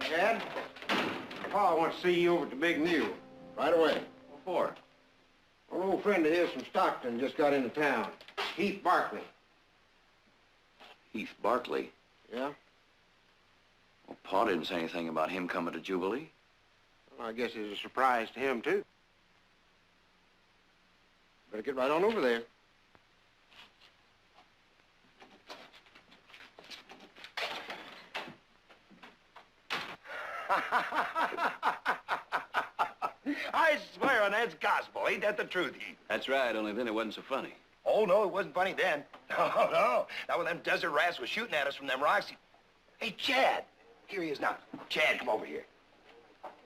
Dad, Pa wants to see you over at the Big Mule. Right away. What for? An old friend of his from Stockton just got into town. Heath Barkley. Heath Barkley? Yeah? Well, Pa didn't say anything about him coming to Jubilee. Well, I guess it's a surprise to him, too. Better get right on over there. I swear on that's gospel. Ain't that the truth, Heath? That's right, only then it wasn't so funny. Oh, no, it wasn't funny then. No, no. Not when them desert rats was shooting at us from them rocks. Hey, Chad. Here he is now. Chad, come over here.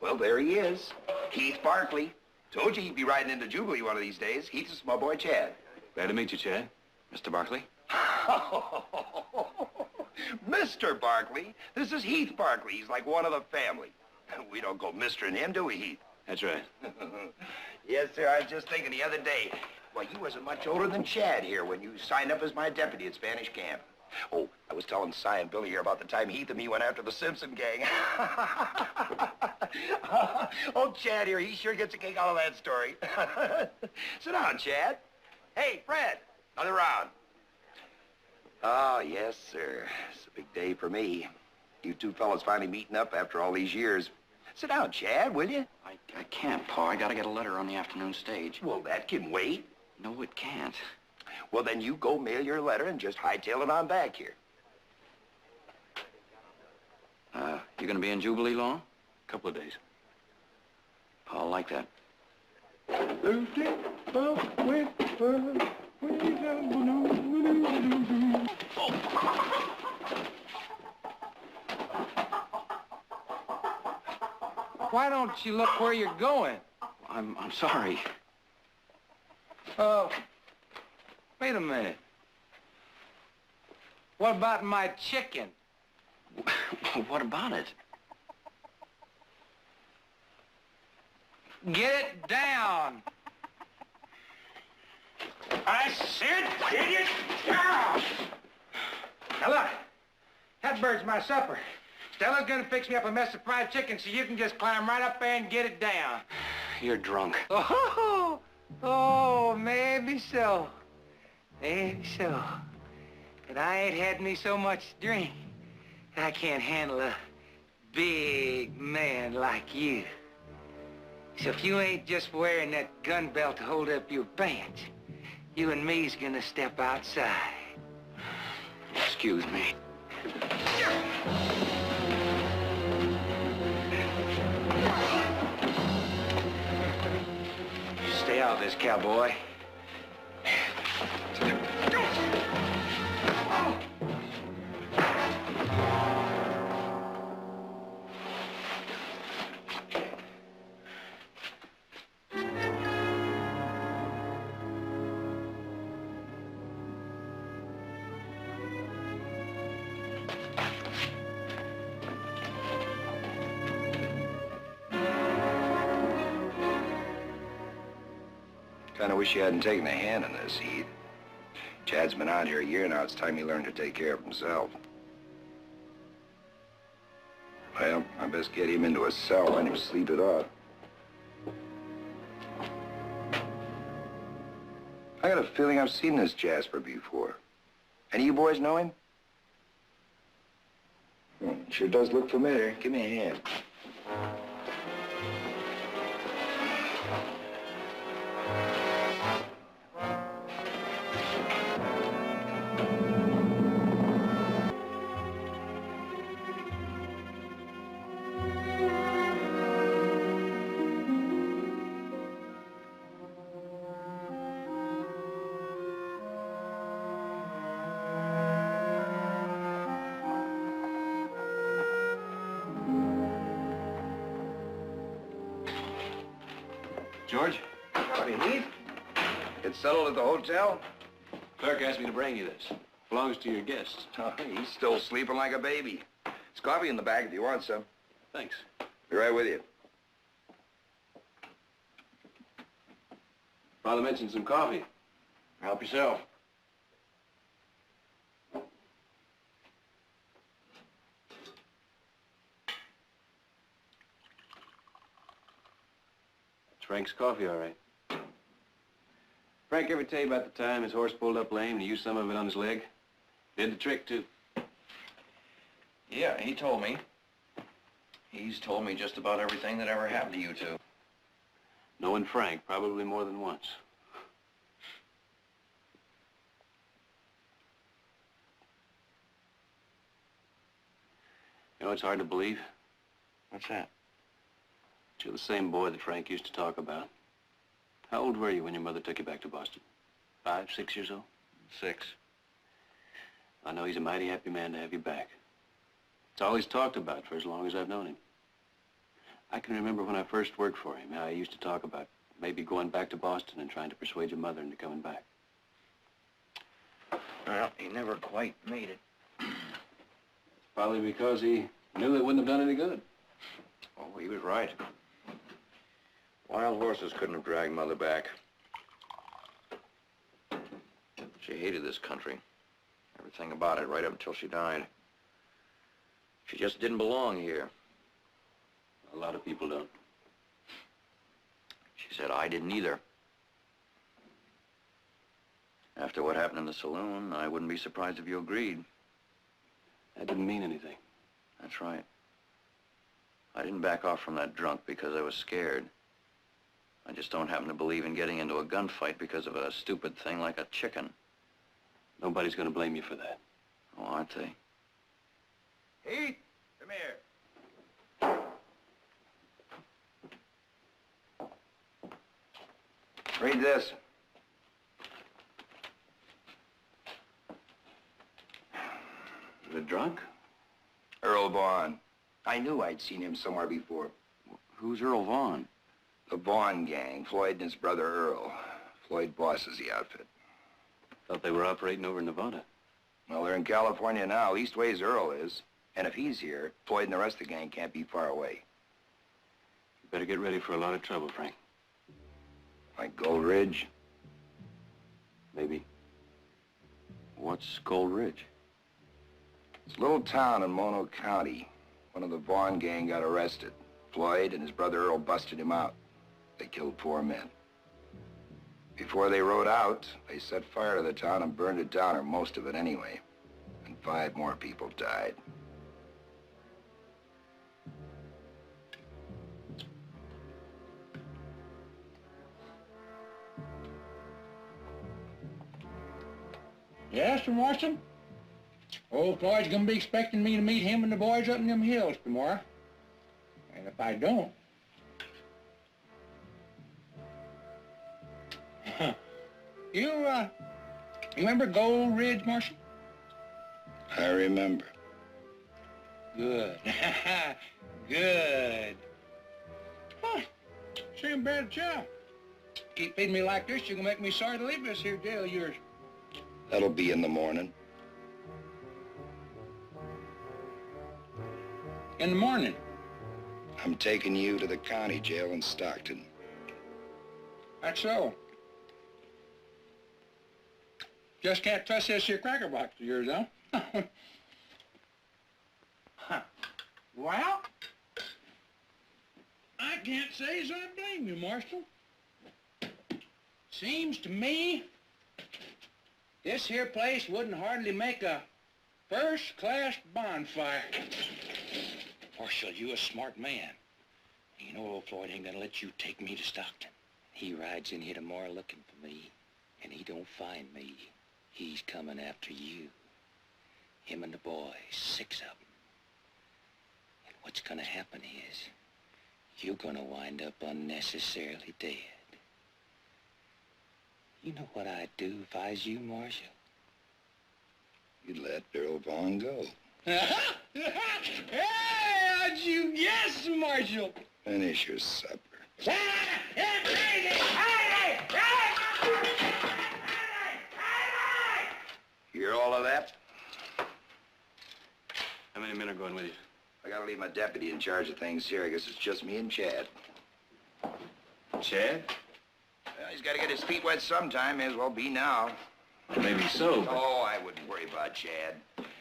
Well, there he is. Heath Barkley. Told you he'd be riding into Jubilee one of these days. Heath's my boy, Chad. Glad to meet you, Chad. Mr. Barkley? Mr. Barkley? This is Heath Barkley. He's like one of the family. We don't go mistering him, do we, Heath? That's right. Yes, sir. I was just thinking the other day. Well, you wasn't much older than Chad here when you signed up as my deputy at Spanish Camp. Oh, I was telling Cy and Billy here about the time Heath and me went after the Simpson gang. Oh, Chad here, he sure gets a kick out of that story. Sit down, Chad. Hey, Fred, another round. Oh, yes, sir. It's a big day for me. You two fellas finally meeting up after all these years. Sit down, Chad, will you? I can't, Pa. I gotta get a letter on the afternoon stage. Well, that can wait. No, it can't. Well, then you go mail your letter and just hightail it on back here. You gonna be in Jubilee long? A couple of days. Pa'll like that. Why don't you look where you're going? I'm sorry. Wait a minute. What about my chicken? What about it? Get it down. I said get it down. Now look, that bird's my supper. Stella's gonna fix me up a mess of fried chicken so you can just climb right up there and get it down. You're drunk. Oh, maybe so. Maybe so. But I ain't had me so much drink. I can't handle a big man like you. So if you ain't just wearing that gun belt to hold up your pants, you and me's gonna step outside. Excuse me. Stay out of this, cowboy. Kinda wish you hadn't taken a hand in this, Heath. Chad's been out here a year now. It's time he learned to take care of himself. Well, I best get him into a cell and him sleep it off. I got a feeling I've seen this Jasper before. Any of you boys know him? Sure does look familiar. Give me a hand. George? Howdy, Heath. It's settled at the hotel? Clerk asked me to bring you this. Belongs to your guests. Oh, he's still sleeping like a baby. There's coffee in the bag if you want some. Thanks. Be right with you. Father mentioned some coffee. Help yourself. It's Frank's coffee, all right. Frank ever tell you about the time his horse pulled up lame and he used some of it on his leg? Did the trick, too. Yeah, he told me. He's told me just about everything that ever happened to you two. Knowing Frank, probably more than once. You know, it's hard to believe. What's that? But you're the same boy that Frank used to talk about. How old were you when your mother took you back to Boston? 5, 6 years old? 6. I know he's a mighty happy man to have you back. It's all he's talked about for as long as I've known him. I can remember when I first worked for him, how he used to talk about maybe going back to Boston and trying to persuade your mother into coming back. Well, he never quite made it. Probably because he knew it wouldn't have done any good. Oh, he was right. Wild horses couldn't have dragged Mother back. She hated this country. Everything about it right up until she died. She just didn't belong here. A lot of people don't. She said I didn't either. After what happened in the saloon, I wouldn't be surprised if you agreed. That didn't mean anything. That's right. I didn't back off from that drunk because I was scared. I just don't happen to believe in getting into a gunfight because of a stupid thing like a chicken. Nobody's going to blame you for that. Oh, aren't they? Heath, come here. Read this. The drunk? Earl Vaughn. I knew I'd seen him somewhere before. Who's Earl Vaughn? The Vaughn gang, Floyd and his brother Earl. Floyd bosses the outfit. Thought they were operating over in Nevada. Well, they're in California now. East ways Earl is. And if he's here, Floyd and the rest of the gang can't be far away. You better get ready for a lot of trouble, Frank. Like Gold Ridge? Maybe. What's Gold Ridge? It's a little town in Mono County. One of the Vaughn gang got arrested. Floyd and his brother Earl busted him out. They killed 4 men. Before they rode out, they set fire to the town and burned it down, or most of it anyway. And 5 more people died. Yes, Mr. Marston? Old Floyd's gonna be expecting me to meet him and the boys up in them hills tomorrow. And if I don't... You remember Gold Ridge, Marshal? I remember. Good. Good. Huh. Seem bad at you. Keep feeding me like this, you're gonna make me sorry to leave this here jail of yours. That'll be in the morning. In the morning. I'm taking you to the county jail in Stockton. That's so. Just can't trust this here cracker box of yours, huh? Huh. Well, I can't say as I blame you, Marshal. Seems to me this here place wouldn't hardly make a first-class bonfire. Marshal, you a smart man. You know old Floyd ain't gonna let you take me to Stockton. He rides in here tomorrow looking for me, and he don't find me. He's coming after you. Him and the boys, 6 of them. And what's gonna happen is, you're gonna wind up unnecessarily dead. You know what I'd do if I was you, Marshal? You'd let Earl Vaughn go. Hey, how'd you guess, Marshal? Finish your supper. You hear all of that? How many men are going with you? I gotta leave my deputy in charge of things here. I guess it's just me and Chad. Chad? Well, he's gotta get his feet wet sometime. May as well be now. Maybe so, but... Oh, I wouldn't worry about Chad.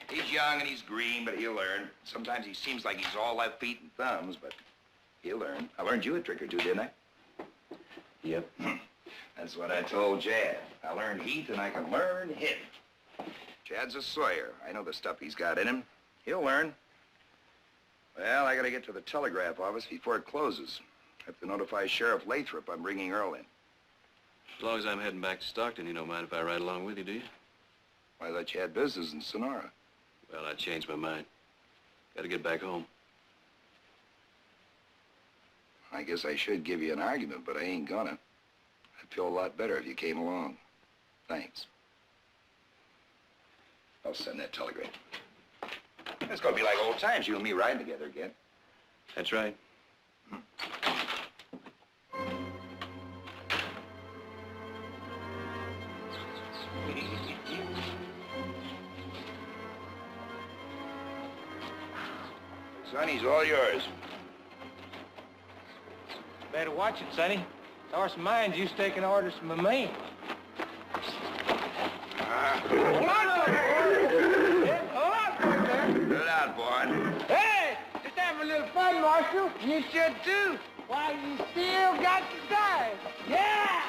He's young and he's green, but he'll learn. Sometimes he seems like he's all left feet and thumbs, but he'll learn. I learned you a trick or two, didn't I? Yep. That's what I told Chad. I learned Heath and I can learn him. Chad's a Sawyer. I know the stuff he's got in him. He'll learn. Well, I gotta get to the telegraph office before it closes. I have to notify Sheriff Lathrop I'm bringing Earl in. As long as I'm heading back to Stockton, you don't mind if I ride along with you, do you? I thought you had business in Sonora. Well, I changed my mind. Gotta get back home. I guess I should give you an argument, but I ain't gonna. I'd feel a lot better if you came along. Thanks. I'll send that telegram. It's gonna be like old times, you and me riding together again. That's right. Sonny's all yours. Better watch it, Sonny. Horse of mine's used to taking orders from a man. Good out, boy. Hey, just having a little fun, Marshal. You should too. Why, you still got the time. Yeah!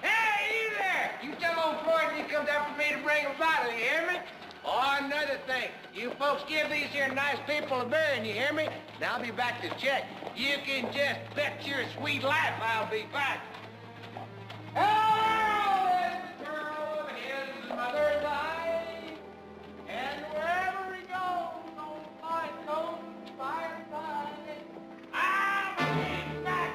Hey, you there! You tell old Floyd he comes after me to bring a bottle, you hear me? Oh, another thing. You folks give these here nice people a bearing, you hear me? Now I'll be back to check. You can just bet your sweet life I'll be back. Oh, this girl is mother's eye, and wherever he goes, on my toes, by side, I'll be back,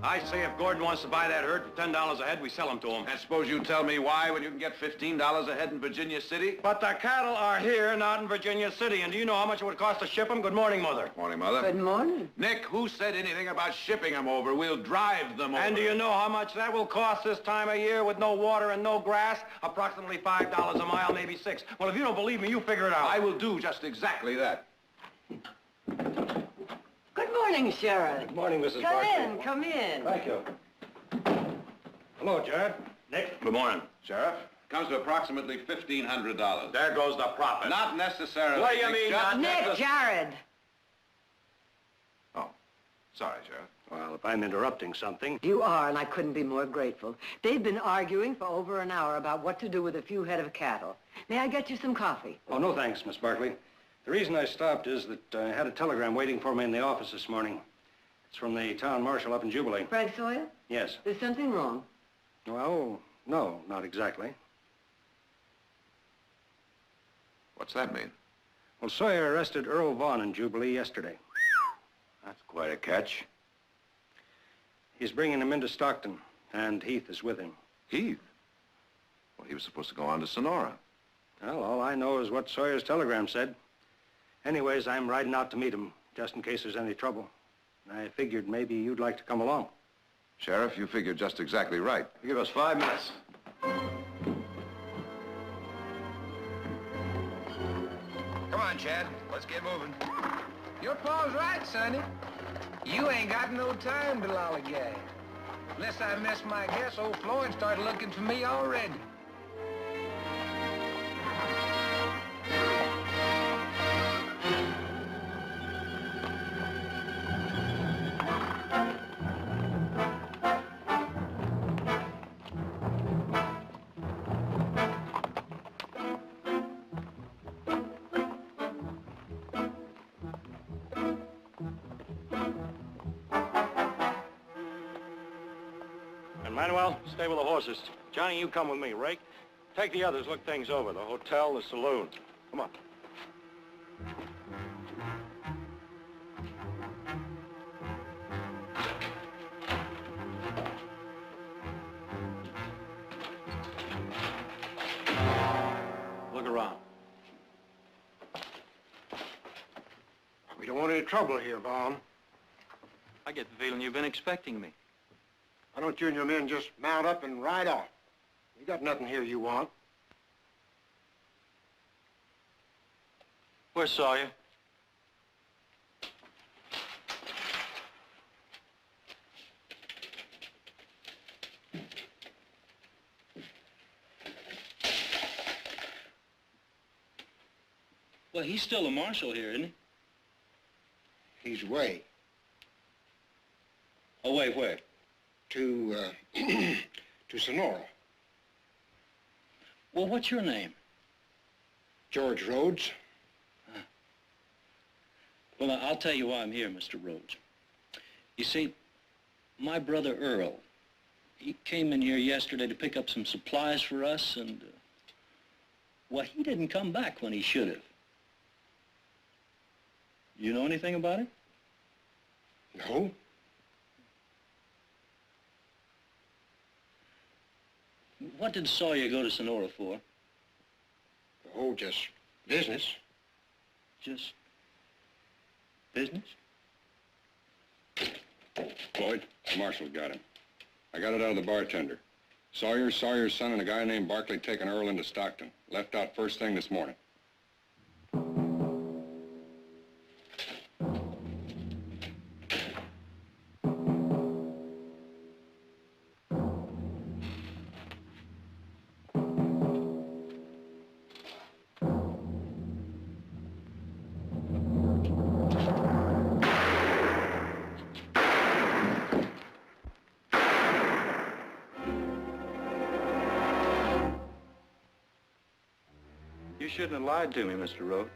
I say if Gordon wants to buy that herd for $10 a head, we sell them to him. And suppose you tell me why when you can get $15 a head in Virginia City? But the cattle are here, not in Virginia City. And do you know how much it would cost to ship them? Good morning, Mother. Morning, Mother. Good morning. Nick, who said anything about shipping them over? We'll drive them over. And do you know how much that will cost this time of year with no water and no grass? Approximately $5 a mile, maybe $6. Well, if you don't believe me, you figure it out. I will do just exactly that. Good morning, Sheriff. Good morning, Mrs. Come Barkley. in, come in. Thank you. Hello, Jared. Nick. Good morning. Sheriff, comes to approximately $1,500. There goes the profit. Not necessarily. What do you mean, not Nick, Jared. Oh, sorry, Sheriff. Well, if I'm interrupting something... You are, and I couldn't be more grateful. They've been arguing for over an hour about what to do with a few head of cattle. May I get you some coffee? Oh, no thanks, Miss Barkley. The reason I stopped is that I had a telegram waiting for me in the office this morning. It's from the town marshal up in Jubilee. Frank Sawyer? Yes. There's something wrong. Well, no, not exactly. What's that mean? Well, Sawyer arrested Earl Vaughn in Jubilee yesterday. That's quite a catch. He's bringing him into Stockton, and Heath is with him. Heath? Well, he was supposed to go on to Sonora. Well, all I know is what Sawyer's telegram said. Anyways, I'm riding out to meet him, just in case there's any trouble. I figured maybe you'd like to come along. Sheriff, you figured just exactly right. You give us 5 minutes. Come on, Chad. Let's get moving. Your pa's right, Sonny. You ain't got no time to lollygag. Unless I miss my guess, old Floyd started looking for me already. And Manuel, stay with the horses. Johnny, you come with me. Rake, take the others, look things over. The hotel, the saloon. Come on. want any trouble here, Vaughn? I get the feeling you've been expecting me. Why don't you and your men just mount up and ride off? You got nothing here you want. Where's Sawyer? Well, he's still a marshal here, isn't he? He's away Away where? to, to Sonora. Well, what's your name? George Rhodes. Well, I'll tell you why I'm here, Mr. Rhodes. You see, my brother Earl, he came in here yesterday to pick up some supplies for us, and, well, he didn't come back when he should have. You know anything about it? No. What did Sawyer go to Sonora for? Oh, just business. Just business? Floyd, the marshal's got him. I got it out of the bartender. Sawyer's son, and a guy named Barkley taking Earl into Stockton. Left out first thing this morning. You shouldn't have lied to me, Mr. Rhodes.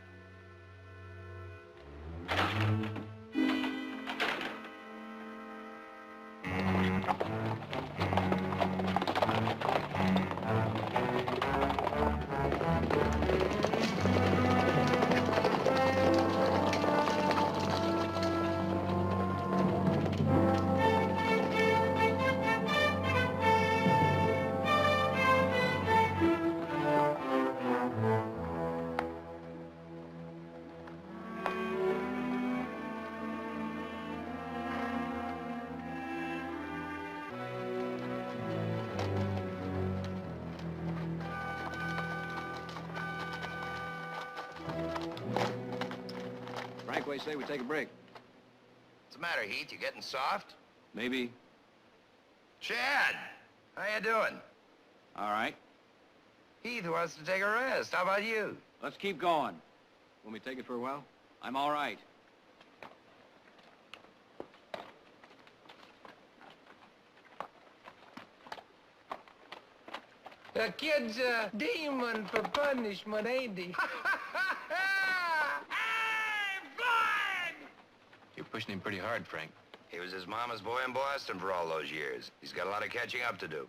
Frank, say we take a break. What's the matter, Heath? You getting soft? Maybe. Chad, how you doing? All right. Heath wants to take a rest. How about you? Let's keep going. Want me to take it for a while? I'm all right. The kid's a demon for punishment, ain't he? You're pushing him pretty hard, Frank. He was his mama's boy in Boston for all those years. He's got a lot of catching up to do.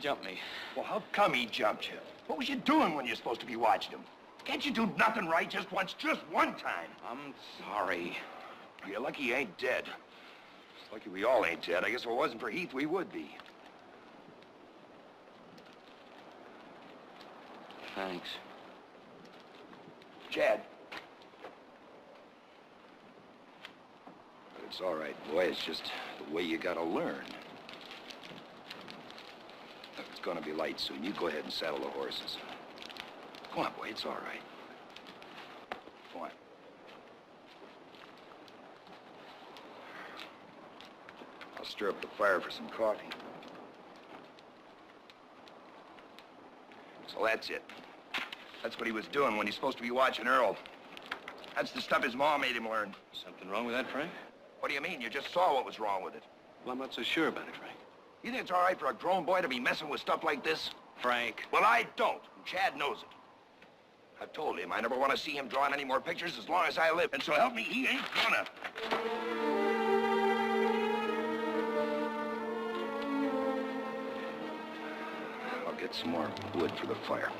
jumped me. Well, how come he jumped you? What was you doing when you're supposed to be watching him? Can't you do nothing right just once, just one time? I'm sorry. You're lucky he ain't dead. It's lucky we all ain't dead. I guess if it wasn't for Heath, we would be. Thanks. Chad. But it's all right, boy. It's just the way you gotta learn. Look, it's gonna be light soon. You go ahead and saddle the horses. Come on, boy. It's all right. Come on. I'll stir up the fire for some coffee. So that's it. That's what he was doing when he's supposed to be watching Earl. That's the stuff his mom made him learn. Something wrong with that, Frank? What do you mean? You just saw what was wrong with it. Well, I'm not so sure about it, Frank. You think it's all right for a grown boy to be messing with stuff like this? Frank. Well, I don't. And Chad knows it. I've told him I never want to see him drawing any more pictures as long as I live. And so help me, he ain't gonna. I'll get some more wood for the fire.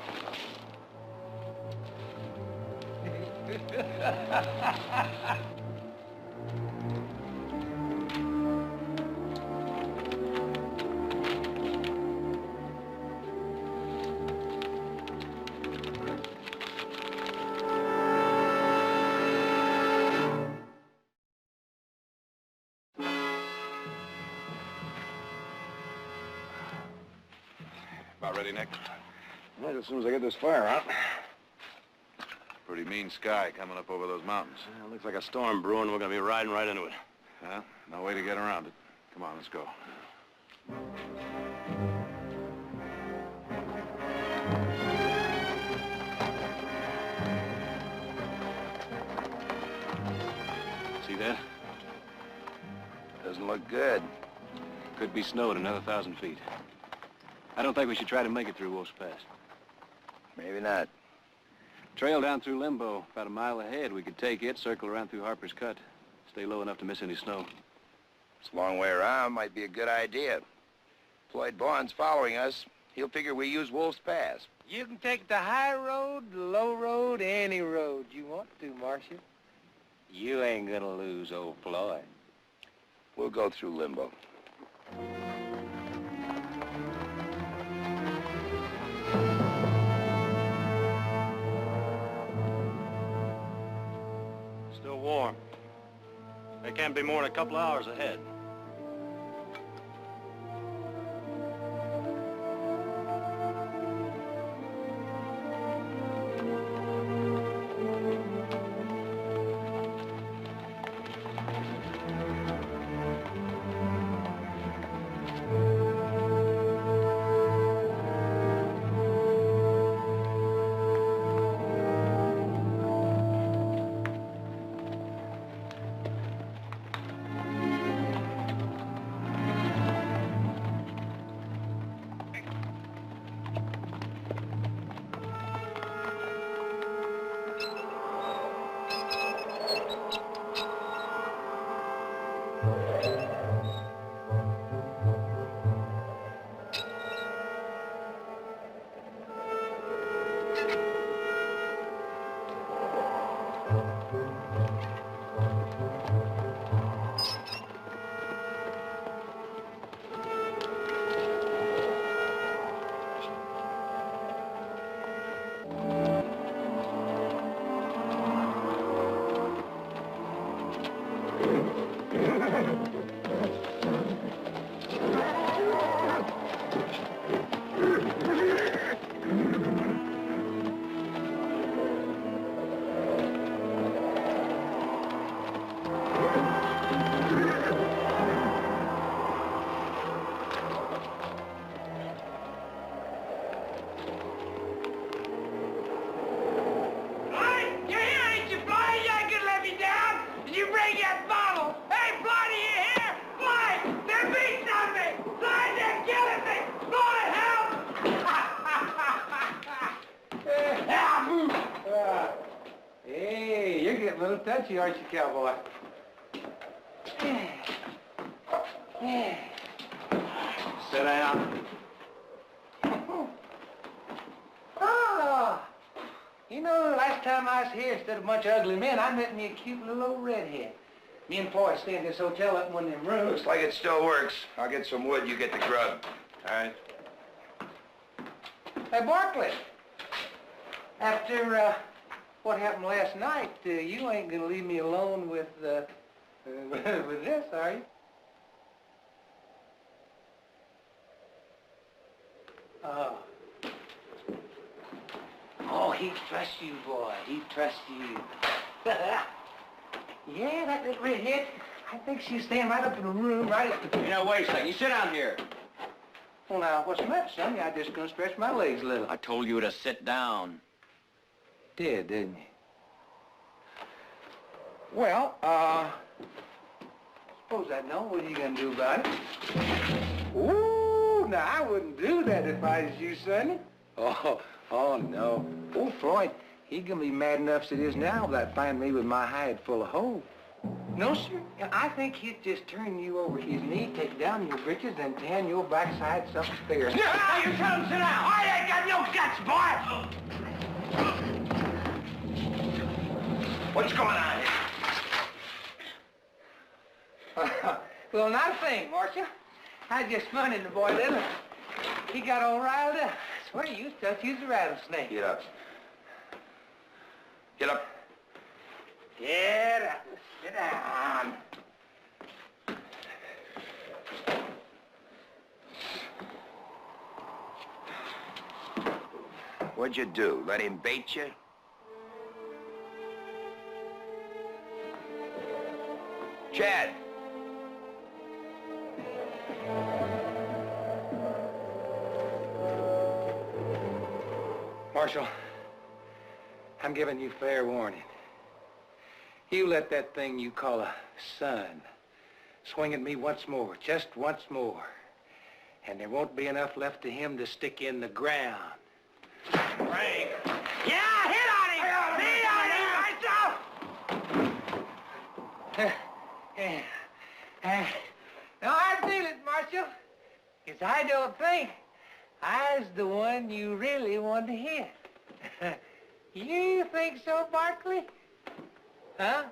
About ready, Nick? Right, as soon as I get this fire out. Pretty mean sky coming up over those mountains. Well, looks like a storm brewing. We're gonna be riding right into it. Well, no way to get around it. Come on, let's go. See that? Doesn't look good. Could be snow at another 1,000 feet. I don't think we should try to make it through Wolf's Pass. Maybe not. Trail down through Limbo, about a mile ahead. We could take it, circle around through Harper's Cut. Stay low enough to miss any snow. It's a long way around. Might be a good idea. Floyd Vaughn's following us. He'll figure we use Wolf's Pass. You can take the high road, the low road, any road you want to, Marshal. You ain't gonna lose old Floyd. We'll go through Limbo. Still warm. They can't be more than a couple of hours ahead. A little touchy, aren't you, cowboy? Sit down. You know, the last time I was here, instead of a bunch of ugly men, I met me a cute little old redhead. Me and Floyd stay in this hotel up in one of them rooms. Looks like it still works. I'll get some wood, you get the grub. All right. Hey, Barkley. After what happened last night, you ain't gonna leave me alone with with this, are you? Oh, he trusts you, boy. He trusts you. Yeah, that little redhead. I think she's staying right up in the room, right at the... Hey, now, wait a second. You sit down here. Well, now, what's the matter, Sonny? I just gonna stretch my legs a little. I told you to sit down. Didn't you? Well, suppose I know. What are you gonna do about it? Ooh, now, I wouldn't do that if I was you, Sonny. Oh, no. Oh, Floyd, he gonna be mad enough as it is now without finding me with my hide full of holes. No, sir. I think he'd just turn you over his knee, take down your breeches, and tan your backside something fierce. Now you tell him sit down. I ain't got no guts, boy. What's going on here? Well, not a thing, Marcia. I just funning the boy little. He got all riled up. I swear you thought you was a rattlesnake. Get up. Get up. Get up. Sit down. What'd you do? Let him bait you? Chad. Marshal, I'm giving you fair warning. You let that thing you call a son swing at me once more, just once more, and there won't be enough left of him to stick in the ground. Frank. Yeah, hit on him! Hit on him myself! No, I feel it, Marshal, because I don't think I's the one you really want to hit. You think so, Barkley? Huh?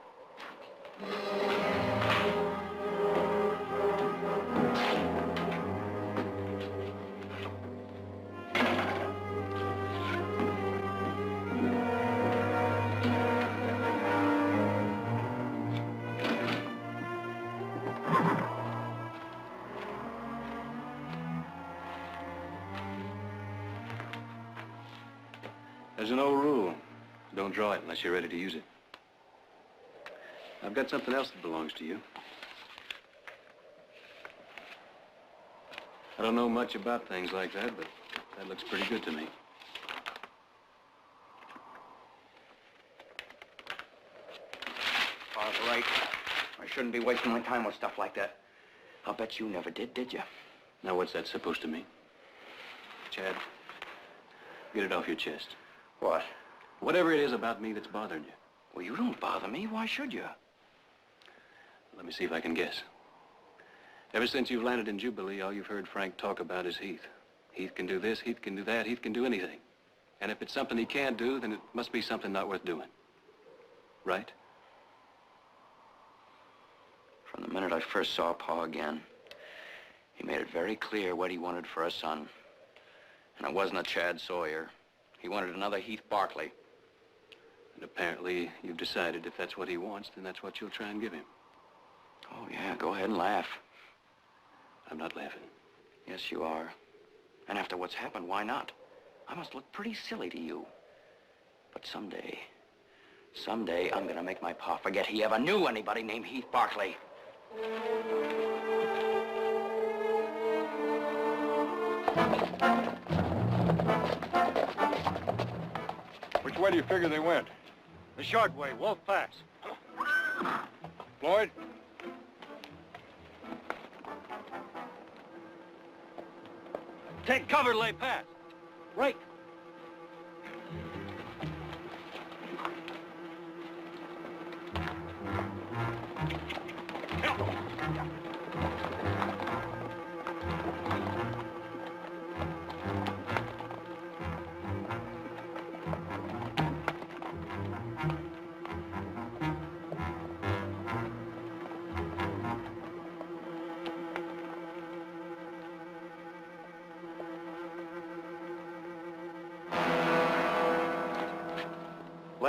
There's an old rule. Don't draw it unless you're ready to use it. I've got something else that belongs to you. I don't know much about things like that, but that looks pretty good to me. All right. I shouldn't be wasting my time with stuff like that. I'll bet you never did you? Now, what's that supposed to mean? Chad, get it off your chest. What? Whatever it is about me that's bothering you. Well, you don't bother me. Why should you? Let me see if I can guess. Ever since you've landed in Jubilee, all you've heard Frank talk about is Heath. Heath can do this, Heath can do that, Heath can do anything. And if it's something he can't do, then it must be something not worth doing. Right? From the minute I first saw Pa again, he made it very clear what he wanted for a son. And it wasn't a Chad Sawyer. He wanted another Heath Barkley. And apparently you've decided if that's what he wants, then that's what you'll try and give him. Oh, yeah, go ahead and laugh. I'm not laughing. Yes, you are. And after what's happened, why not? I must look pretty silly to you. But someday, I'm gonna make my Pa forget he ever knew anybody named Heath Barkley. Which way do you figure they went? The short way, Wolf Pass. Floyd? Take cover, lay pass. Right.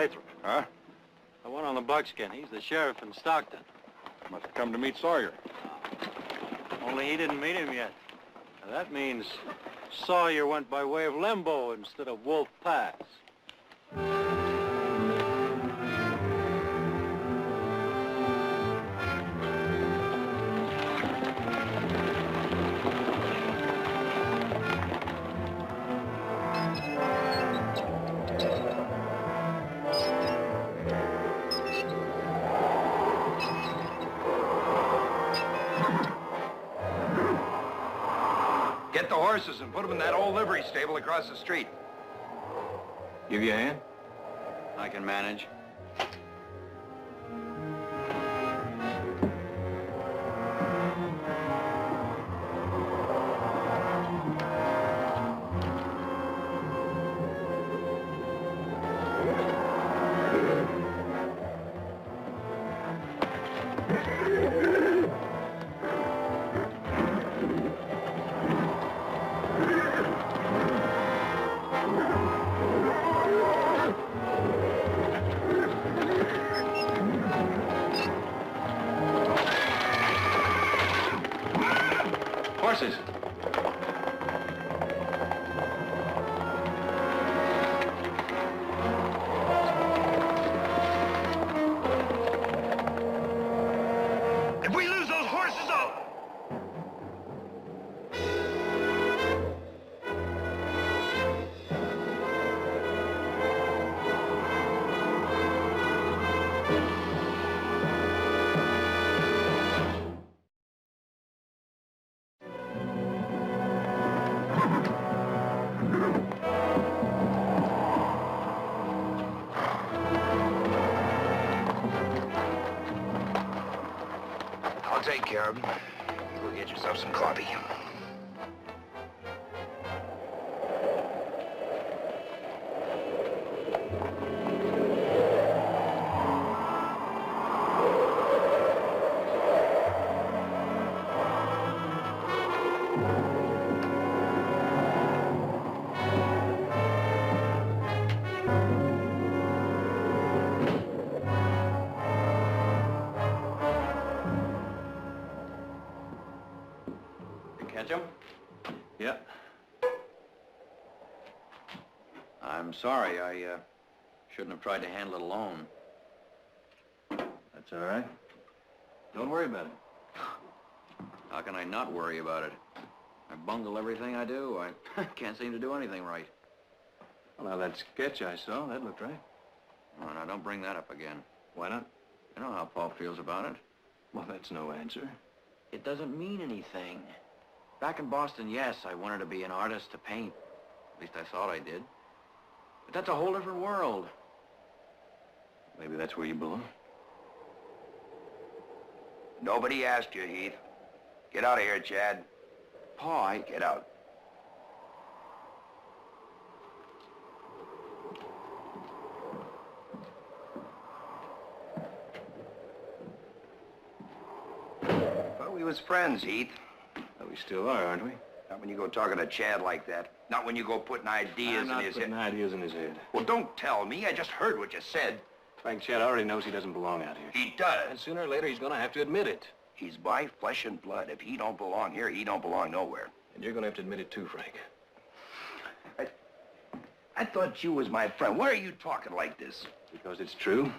Lathrop. Huh? The one on the buckskin. He's the sheriff in Stockton. Must have come to meet Sawyer. Only he didn't meet him yet. Now, that means Sawyer went by way of Limbo instead of Wolf Pass. Get the horses and put them in that old livery stable across the street. Give you a hand? I can manage. Horses. If we lose those horses, oh! I'll take care of him. You go get yourself some coffee. Catch him? Yeah. I'm sorry. I shouldn't have tried to handle it alone. That's all right. Don't worry about it. How can I not worry about it? I bungle everything I do. I can't seem to do anything right. Well, now, that sketch I saw, that looked right. Oh, now, don't bring that up again. Why not? You know how Paul feels about it. Well, that's no answer. It doesn't mean anything. Back in Boston, yes, I wanted to be an artist to paint. At least I thought I did. But that's a whole different world. Maybe that's where you belong. Nobody asked you, Heath. Get out of here, Chad. Pa, Get out. Well, we was friends, Heath. Well, we still are, aren't we? Not when you go talking to Chad like that. Not when you go putting ideas I'm not in his putting head. ideas in his head. Well, don't tell me. I just heard what you said. Frank Chad already knows he doesn't belong out here. He does. And sooner or later, he's going to have to admit it. He's my flesh and blood. If he don't belong here, he don't belong nowhere. And you're going to have to admit it too, Frank. I thought you was my friend. Why are you talking like this? Because it's true.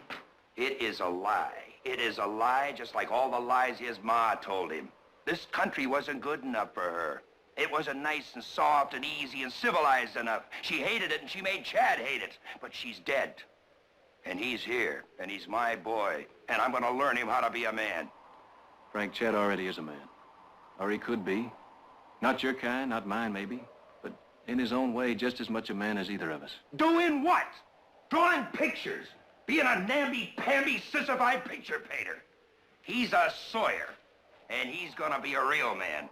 It is a lie. It is a lie, just like all the lies his ma told him. This country wasn't good enough for her. It wasn't nice and soft and easy and civilized enough. She hated it, and she made Chad hate it. But she's dead. And he's here, and he's my boy. And I'm gonna learn him how to be a man. Frank Chad already is a man. Or he could be. Not your kind, not mine, maybe. But in his own way, just as much a man as either of us. Doing what? Drawing pictures. Being a namby-pamby, sissified picture painter. He's a Sawyer. And he's gonna be a real man.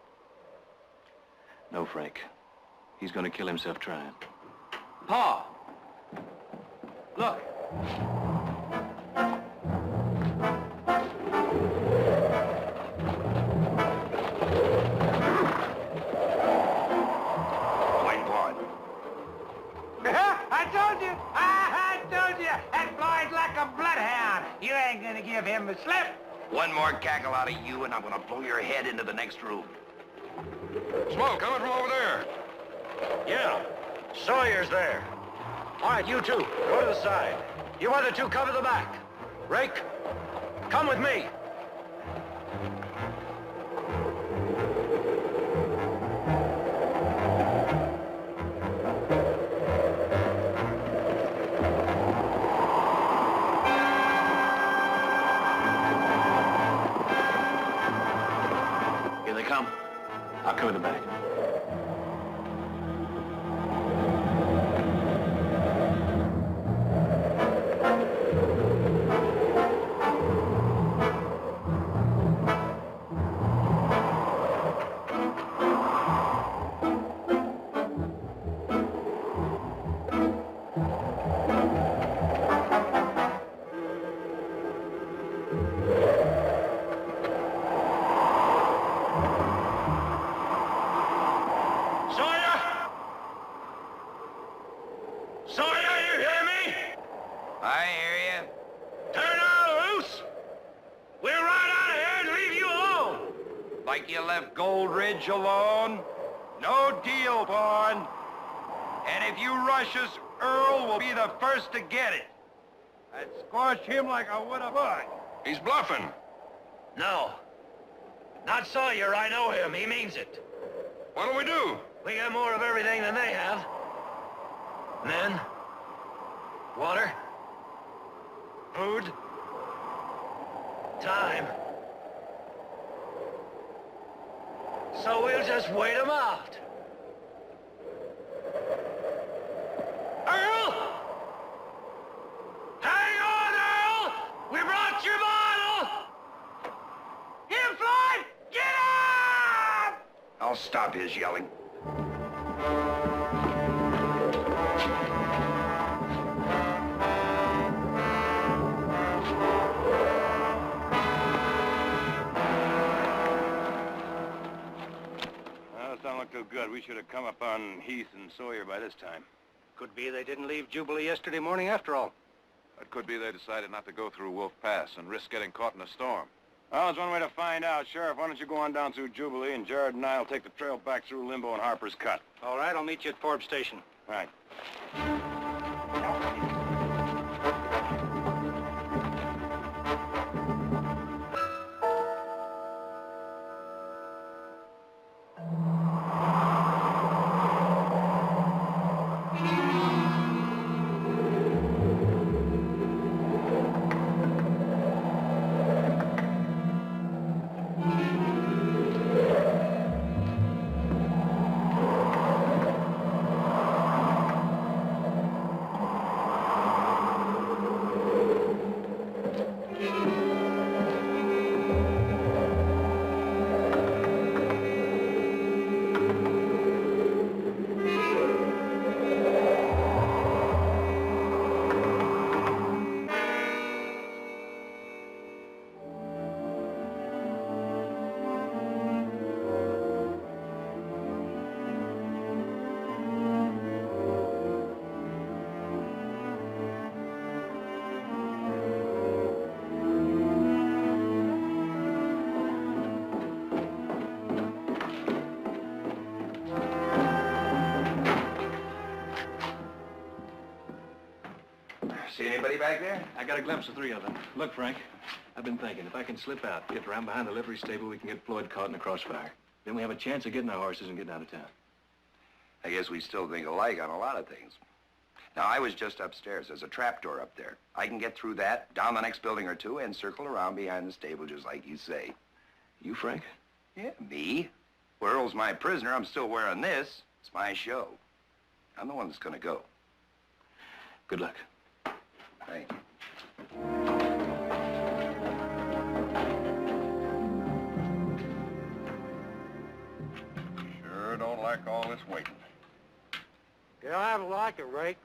No, Frank. He's going to kill himself trying. Pa! Look. White Pawn. I told you! I told you! That blind like a bloodhound. You ain't gonna give him the slip. One more cackle out of you, and I'm gonna blow your head into the next room. Smoke coming from over there. Yeah, Sawyer's there. All right, you two, go to the side. You other two cover the back. Rake, come with me. Here they come. I'll cover the back. Alone. No deal, Vaughn. And if you rush us, Earl will be the first to get it. I'd squash him like I would a bug. He's bluffing. No. Not Sawyer, I know him. He means it. What'll we do? We got more of everything than they have. Men, water, food, time. So we'll just wait them out. Earl! Hang on, Earl! We brought your bottle! Here, Floyd! Get up! I'll stop his yelling. Don't look too good. We should have come up on Heath and Sawyer by this time. Could be they didn't leave Jubilee yesterday morning after all. It could be they decided not to go through Wolf Pass and risk getting caught in a storm. Well, there's one way to find out. Sheriff, why don't you go on down through Jubilee, and Jared and I will take the trail back through Limbo and Harper's Cut. All right, I'll meet you at Forbes Station. Right. See anybody back there? I got a glimpse of three of them. Look, Frank, I've been thinking, if I can slip out, get around behind the livery stable, we can get Floyd caught in the crossfire. Then we have a chance of getting our horses and getting out of town. I guess we still think alike on a lot of things. Now, I was just upstairs. There's a trapdoor up there. I can get through that, down the next building or two, and circle around behind the stable just like you say. You, Frank? Yeah, me. Well, Earl's my prisoner. I'm still wearing this. It's my show. I'm the one that's gonna go. Good luck. Thank you. Sure don't like all this waiting. You don't have to like it, Rake.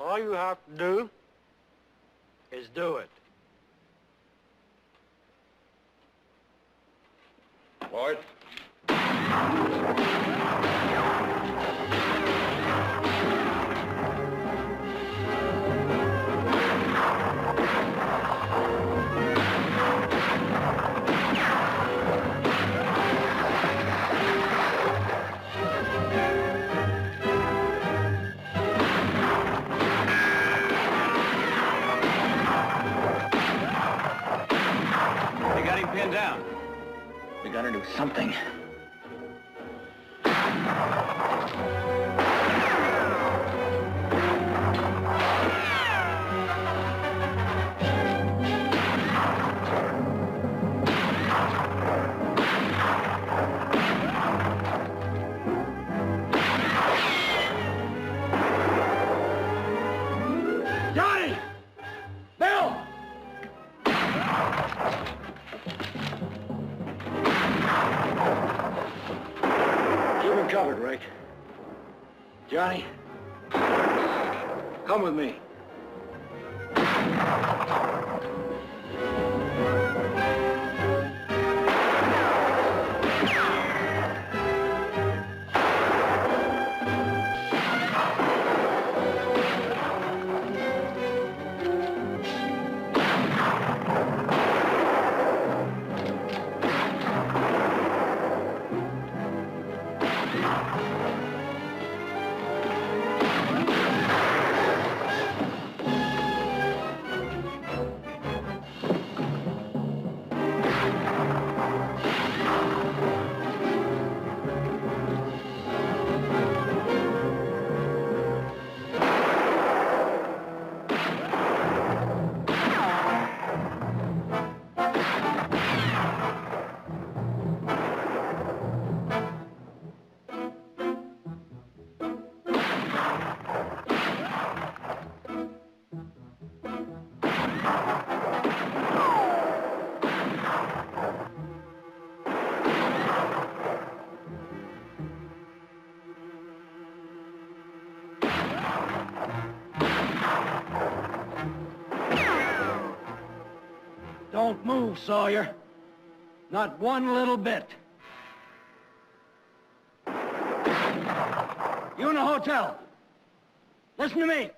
All you have to do is do it. Floyd? gotta do something. Covered, Rick. Johnny, come with me. Don't move, Sawyer. Not one little bit. You in the hotel. Listen to me.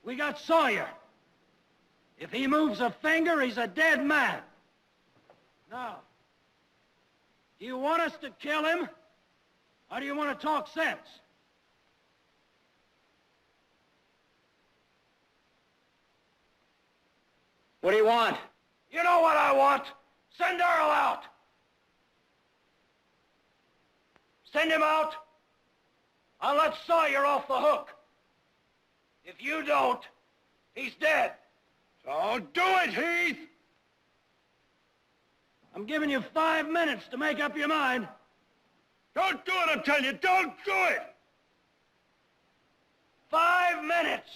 We got Sawyer. If he moves a finger, he's a dead man. Now, do you want us to kill him, or do you want to talk sense? What do you want? You know what I want. Send Earl out. Send him out. I'll let Sawyer off the hook. If you don't, he's dead. So do it, Heath. I'm giving you 5 minutes to make up your mind. Don't do it, I'm telling you. Don't do it. 5 minutes.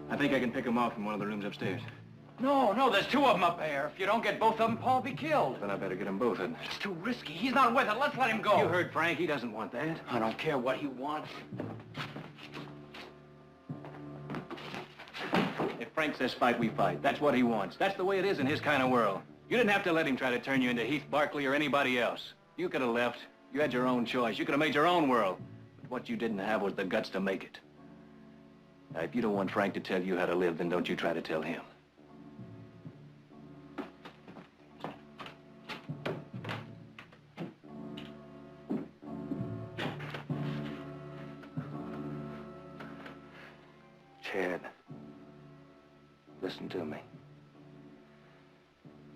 I think I can pick him off in one of the rooms upstairs. No, there's 2 of them up there. If you don't get both of them, Paul'll be killed. Then I better get them both, hadn't I? It's too risky. He's not with it. Let's let him go. You heard Frank. He doesn't want that. I don't care what he wants. If Frank says fight, we fight. That's what he wants. That's the way it is in his kind of world. You didn't have to let him try to turn you into Heath Barkley or anybody else. You could have left. You had your own choice. You could have made your own world. But what you didn't have was the guts to make it. Now, if you don't want Frank to tell you how to live, then don't you try to tell him. Chad, listen to me.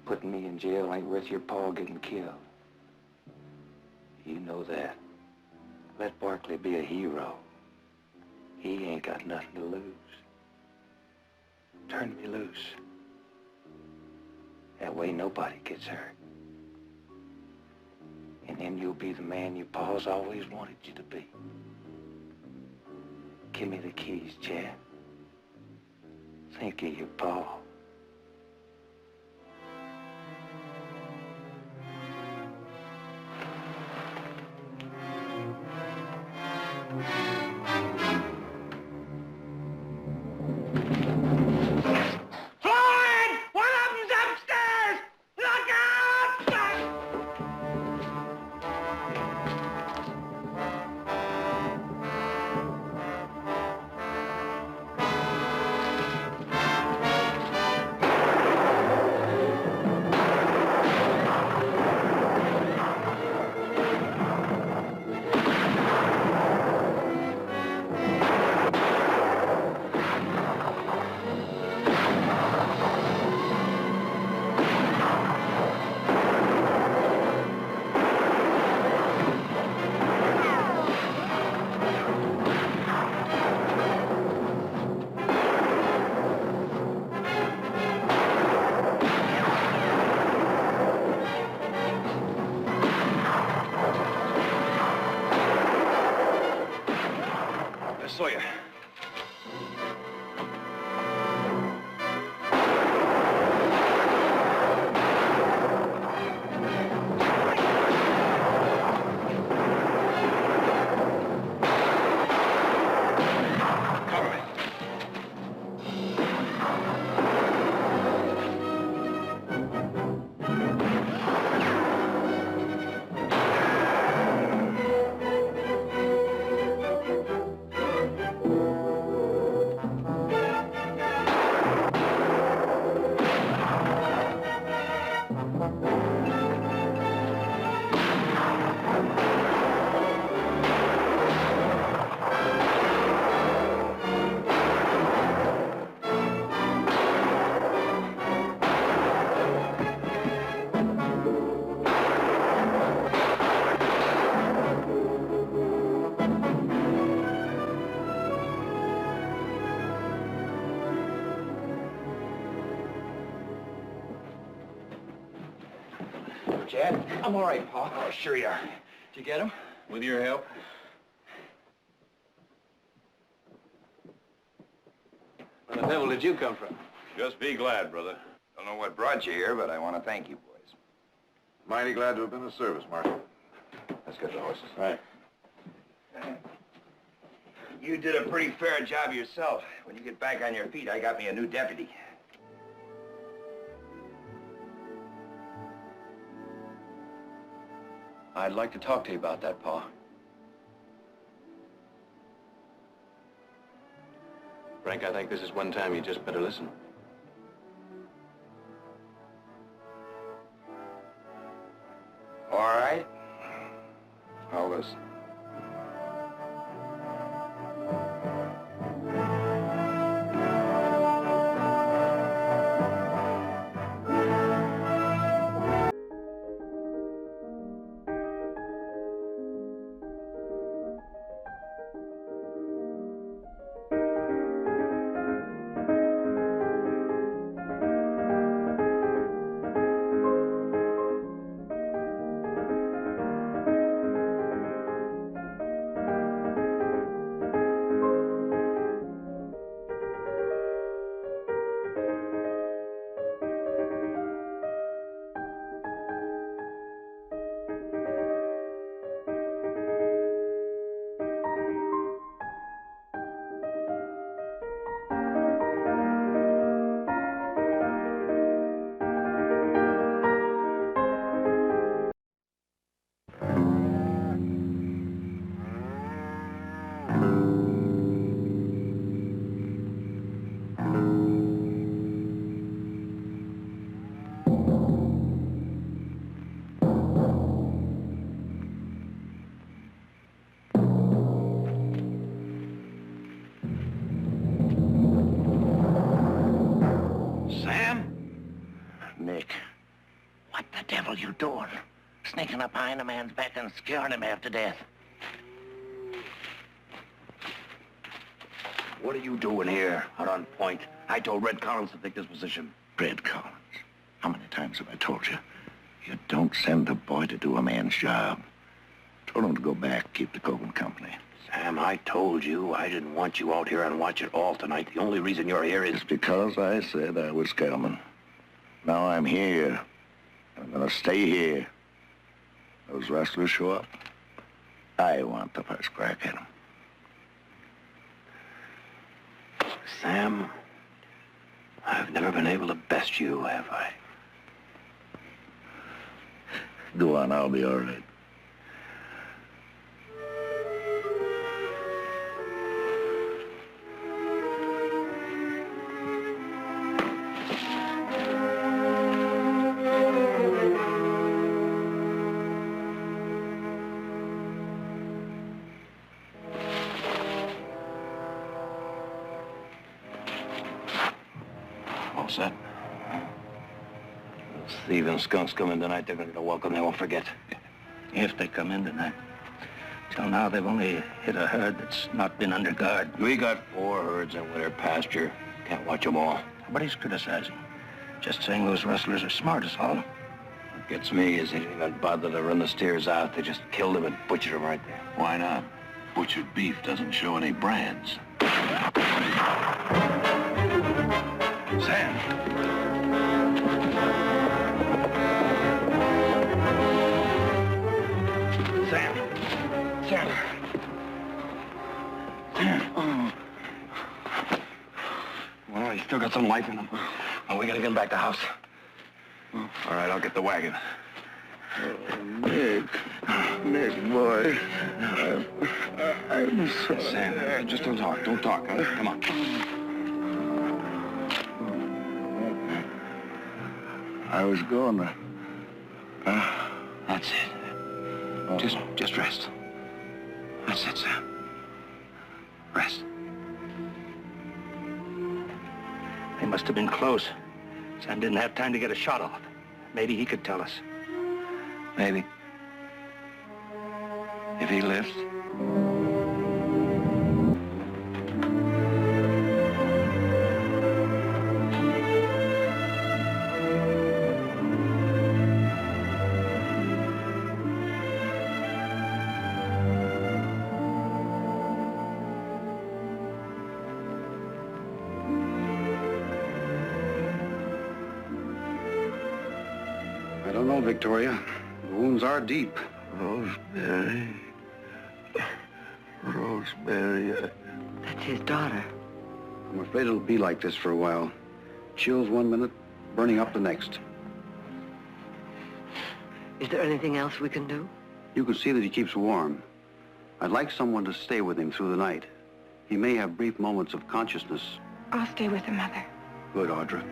Putting me in jail ain't worth your pa getting killed. You know that. Let Barkley be a hero. He ain't got nothing to lose. Turn me loose. That way nobody gets hurt. And then you'll be the man your pa's always wanted you to be. Give me the keys, Chad. Think of your pa. Fly! Sawyer. Chad? I'm all right, Pa. Oh, sure you are. Did you get him? With your help. Where the devil did you come from? Just be glad, brother. Don't know what brought you here, but I want to thank you, boys. Mighty glad to have been of service, Marshal. Let's get the horses. Right. You did a pretty fair job yourself. When you get back on your feet, I got me a new deputy. I'd like to talk to you about that, Pa. Frank, I think this is one time you just better listen. All right. I'll listen. You doing? Sneaking up behind a man's back and scaring him half to death. What are you doing here, out on point? I told Red Collins to take this position. Red Collins? How many times have I told you? You don't send a boy to do a man's job. Told him to go back, keep the Cogan company. Sam, I told you I didn't want you out here on watch it all tonight. The only reason you're here is... It's because I said I was coming. Now I'm here. I'm gonna stay here. Those rustlers show up, I want the first crack at them. Sam, I've never been able to best you, have I? Go on, I'll be all right. Set. Those thieving skunks come in tonight, they're going to get a welcome they won't forget. If they come in tonight. Till now, they've only hit a herd that's not been under guard. We got 4 herds in winter pasture. Can't watch them all. Nobody's criticizing. Just saying those rustlers are smart as all. What gets me is they didn't even bother to run the steers out. They just killed them and butchered them right there. Why not? Butchered beef doesn't show any brands. Sam! Sam. Sam. Sam. Well, he's still got some life in him. Oh, we gotta get him back to the house. All right, I'll get the wagon. Nick, boy. I'm sorry. Sam, just don't talk. Don't talk, huh? Come on. I was going to... That's it. Just rest. That's it, Sam. Rest. They must have been close. Sam didn't have time to get a shot off. Maybe he could tell us. Maybe. If he lives. I don't know, Victoria. The wounds are deep. Rosemary. Rosemary. That's his daughter. I'm afraid it'll be like this for a while. Chills one minute, burning up the next. Is there anything else we can do? You can see that he keeps warm. I'd like someone to stay with him through the night. He may have brief moments of consciousness. I'll stay with him, Mother. Good, Audra.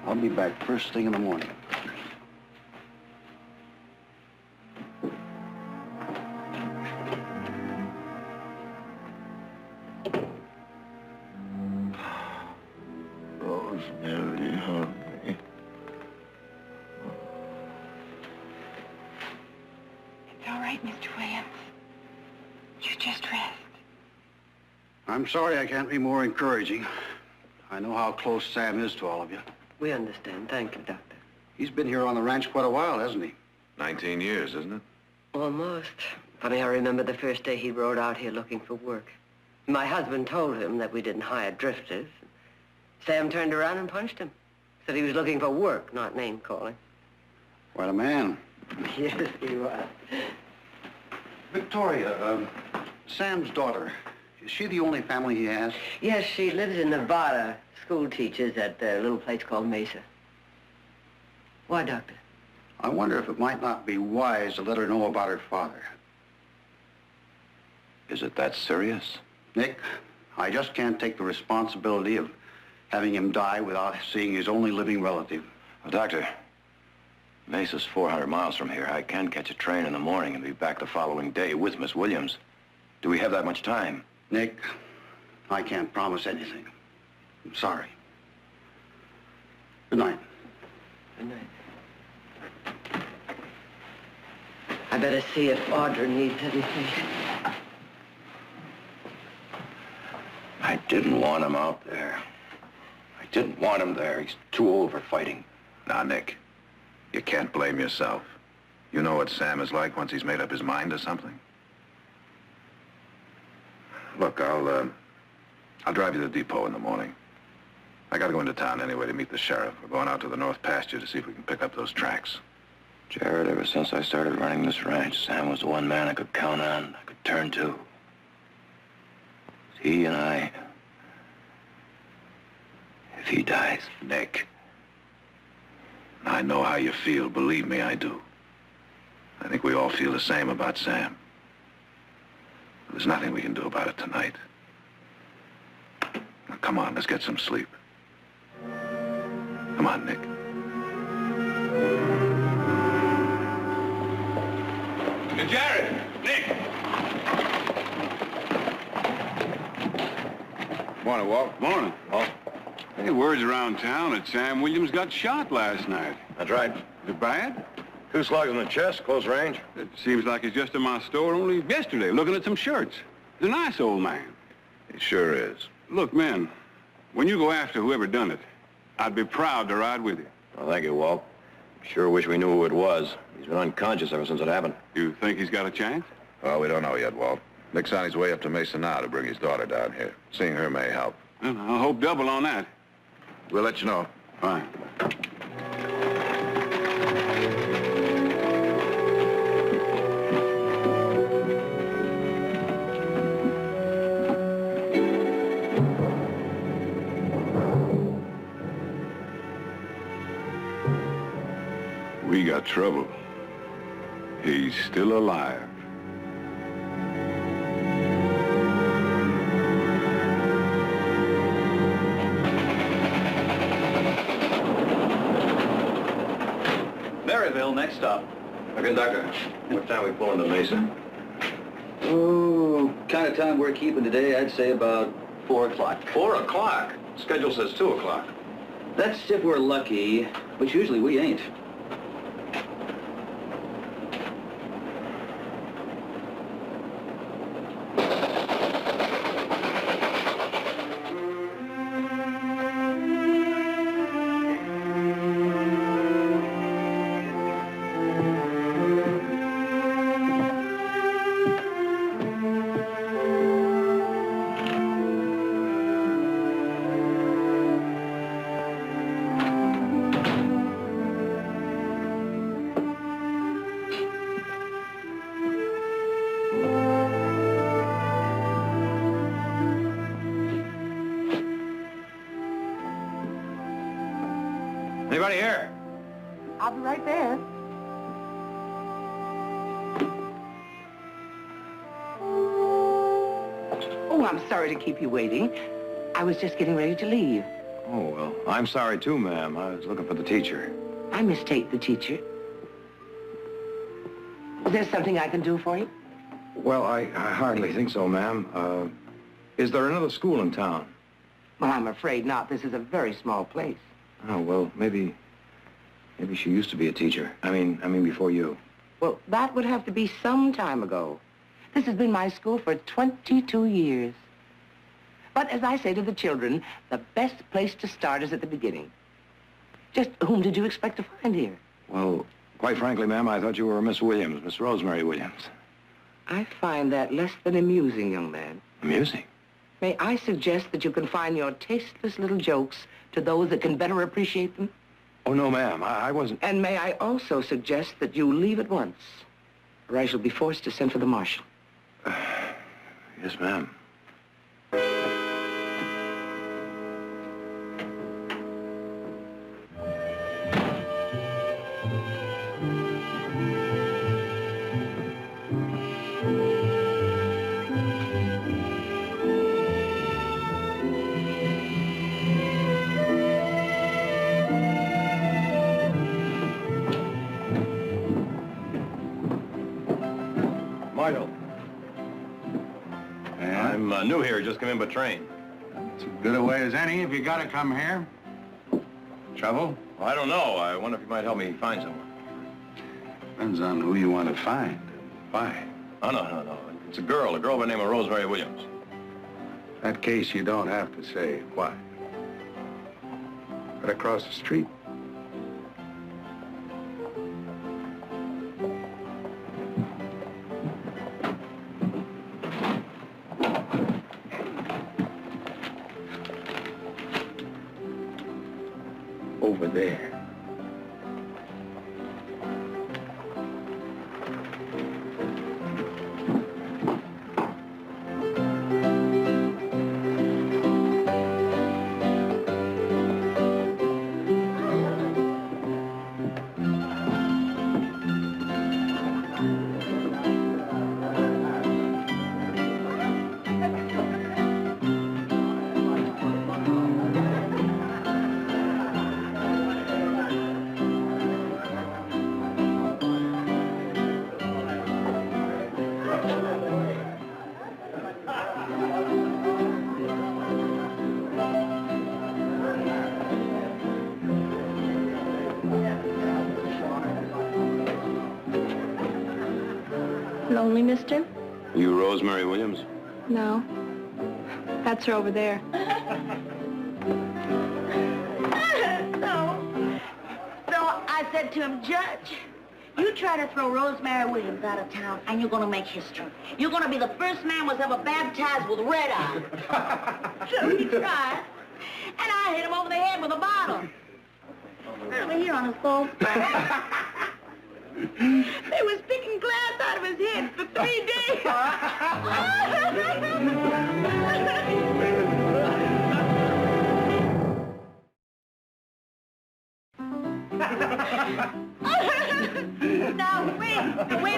I'll be back first thing in the morning. Rosemary, honey. It's all right, Mr. Williams. You just rest. I'm sorry I can't be more encouraging. I know how close Sam is to all of you. We understand. Thank you, Doctor. He's been here on the ranch quite a while, hasn't he? 19 years, isn't it? Almost. Funny, I remember the first day he rode out here looking for work. My husband told him that we didn't hire drifters. Sam turned around and punched him. Said he was looking for work, not name-calling. Quite a man. Yes, he was. Victoria, Sam's daughter. Is she the only family he has? Yes, she lives in Nevada. School teaches at a little place called Mesa. Why, Doctor? I wonder if it might not be wise to let her know about her father. Is it that serious? Nick, I just can't take the responsibility of having him die without seeing his only living relative. Well, Doctor, Mesa's 400 miles from here. I can catch a train in the morning and be back the following day with Miss Williams. Do we have that much time? Nick, I can't promise anything. I'm sorry. Good night. Good night. I better see if Audra needs anything. I didn't want him out there. I didn't want him there. He's too old for fighting. Now, Nick, you can't blame yourself. You know what Sam is like once he's made up his mind to something. Look, I'll drive you to the depot in the morning. I gotta go into town anyway to meet the sheriff. We're going out to the north pasture to see if we can pick up those tracks. Jared, ever since I started running this ranch, Sam was the one man I could count on, I could turn to. He and I... If he dies... Nick, I know how you feel. Believe me, I do. I think we all feel the same about Sam. There's nothing we can do about it tonight. Now, come on, let's get some sleep. Come on, Nick. Hey, Jared! Nick! Morning, Walt. Morning. Walt? Hey, word's around town that Sam Williams got shot last night. That's right. Is it bad? 2 slugs in the chest, close range. It seems like he's just in my store only yesterday looking at some shirts. He's a nice old man. He sure is. Look, men, when you go after whoever done it, I'd be proud to ride with you. Well, thank you, Walt. Sure wish we knew who it was. He's been unconscious ever since it happened. You think he's got a chance? Well, we don't know yet, Walt. Nick's on his way up to Mesa now to bring his daughter down here. Seeing her may help. Well, I'll hope double on that. We'll let you know. Fine. We got trouble. He's still alive. Maryville, next stop. Conductor, what time we pull into Mesa? Oh, kind of time we're keeping today, I'd say about 4 o'clock. 4 o'clock? Schedule says 2 o'clock. That's if we're lucky, which usually we ain't. Anybody here? I'll be right there. Oh, I'm sorry to keep you waiting. I was just getting ready to leave. Oh, well, I'm sorry too, ma'am. I was looking for the teacher. I mistake the teacher. Is there something I can do for you? Well, I hardly think so, ma'am. Is there another school in town? Well, I'm afraid not. This is a very small place. Oh, well, maybe she used to be a teacher. I mean before you. Well, that would have to be some time ago. This has been my school for 22 years. But as I say to the children, the best place to start is at the beginning. Just whom did you expect to find here? Well, quite frankly, ma'am, I thought you were Miss Williams, Miss Rosemary Williams. I find that less than amusing, young man. Amusing? May I suggest that you confine your tasteless little jokes to those that can better appreciate them? Oh, no, ma'am, I wasn't... And may I also suggest that you leave at once, or I shall be forced to send for the marshal. Yes, ma'am. Marshal. I'm new here, just come in by train. It's as good a way as any if you gotta come here. Trouble? Well, I don't know. I wonder if you might help me find someone. Depends on who you want to find. Why? Oh, no. It's a girl by the name of Rosemary Williams. That case, you don't have to say why. Right across the street. Over there. Lonely, mister? You Rosemary Williams? No. That's her over there. No, I said to him, Judge, You try to throw Rosemary Williams out of town, and you're gonna make history. You're gonna be the first man was ever baptized with red eye. So he tried, and I hit him over the head with a bottle. Over here on his boat. They was picking glass out of his head for 3 days. Now, wait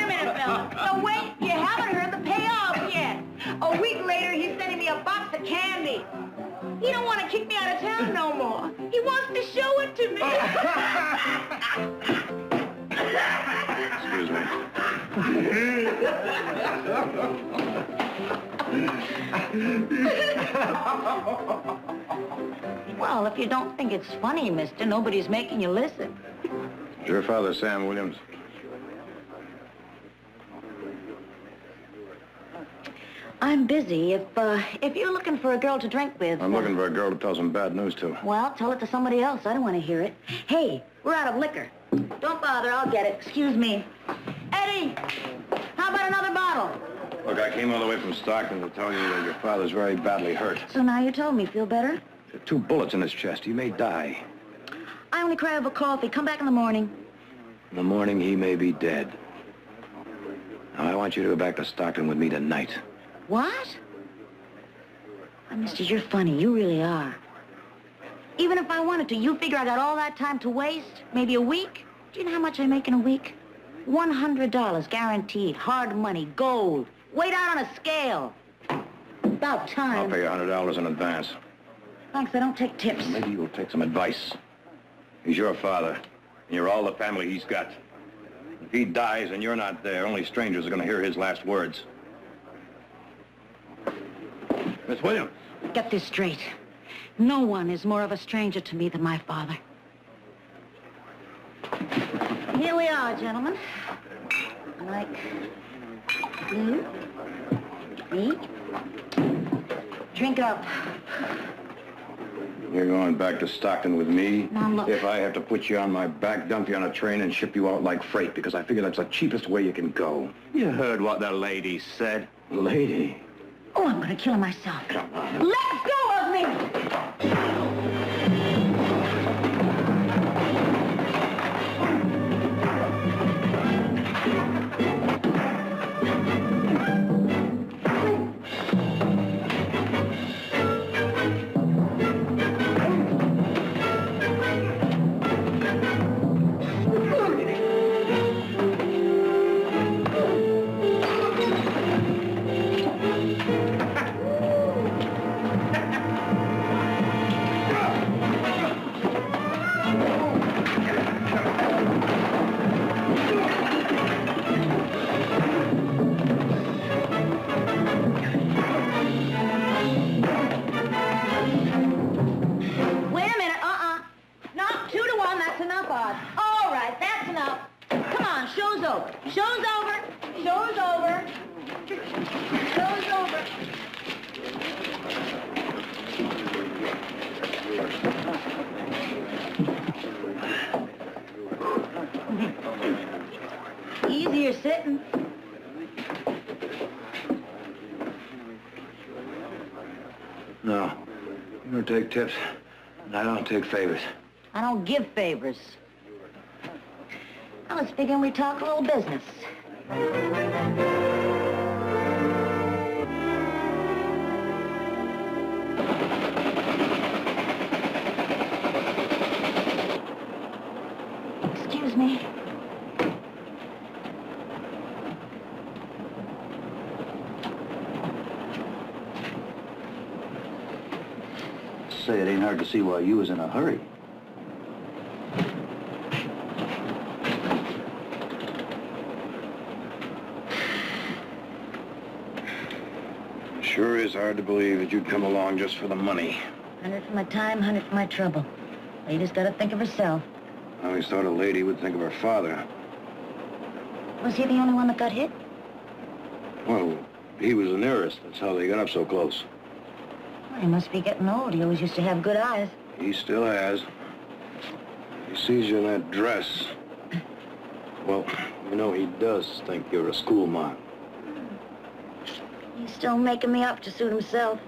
a minute, fella. No, wait, you haven't heard the payoff yet. A week later, he's sending me a box of candy. He don't want to kick me out of town no more. He wants to show it to me. Excuse me. Well, if you don't think it's funny, mister, nobody's making you listen. Is your father Sam Williams? I'm busy. If you're looking for a girl to drink with... I'm looking for a girl to tell some bad news to. Well, tell it to somebody else. I don't want to hear it. Hey, we're out of liquor. Don't bother, I'll get it. Excuse me. Eddie, how about another bottle? Look, I came all the way from Stockton to tell you that your father's very badly hurt. So now you told me. Feel better? There are 2 bullets in his chest. He may die. I only cry over coffee. Come back in the morning. In the morning, he may be dead. Now, I want you to go back to Stockton with me tonight. What? Oh, mister, you're funny. You really are. Even if I wanted to, you figure I got all that time to waste? Maybe a week? Do you know how much I make in a week? $100 guaranteed. Hard money. Gold. Weighed out on a scale. About time. I'll pay you $100 in advance. Thanks, I don't take tips. Maybe you'll take some advice. He's your father, and you're all the family he's got. If he dies and you're not there, only strangers are going to hear his last words. Miss Williams. Get this straight. No one is more of a stranger to me than my father. Here we are, gentlemen. Like you, me. Drink up. You're going back to Stockton with me? Now, look. If I have to put you on my back, dump you on a train, and ship you out like freight, because I figure that's the cheapest way you can go. You heard what the lady said. Lady? Oh, I'm gonna kill myself. Come on. Let go of me! Easier sitting. No. You don't take tips, and I don't take favors. I don't give favors. I was figuring we'd talk a little business. Excuse me. Say, it ain't hard to see why you was in a hurry. Sure is hard to believe that you'd come along just for the money. 100 for my time, 100 for my trouble. Lady's got to think of herself. I always thought a lady would think of her father. Was he the only one that got hit? Well, he was the nearest. That's how they got up so close. Well, he must be getting old. He always used to have good eyes. He still has. He sees you in that dress. Well, you know, he does think you're a school marm. He's still making me up to suit himself.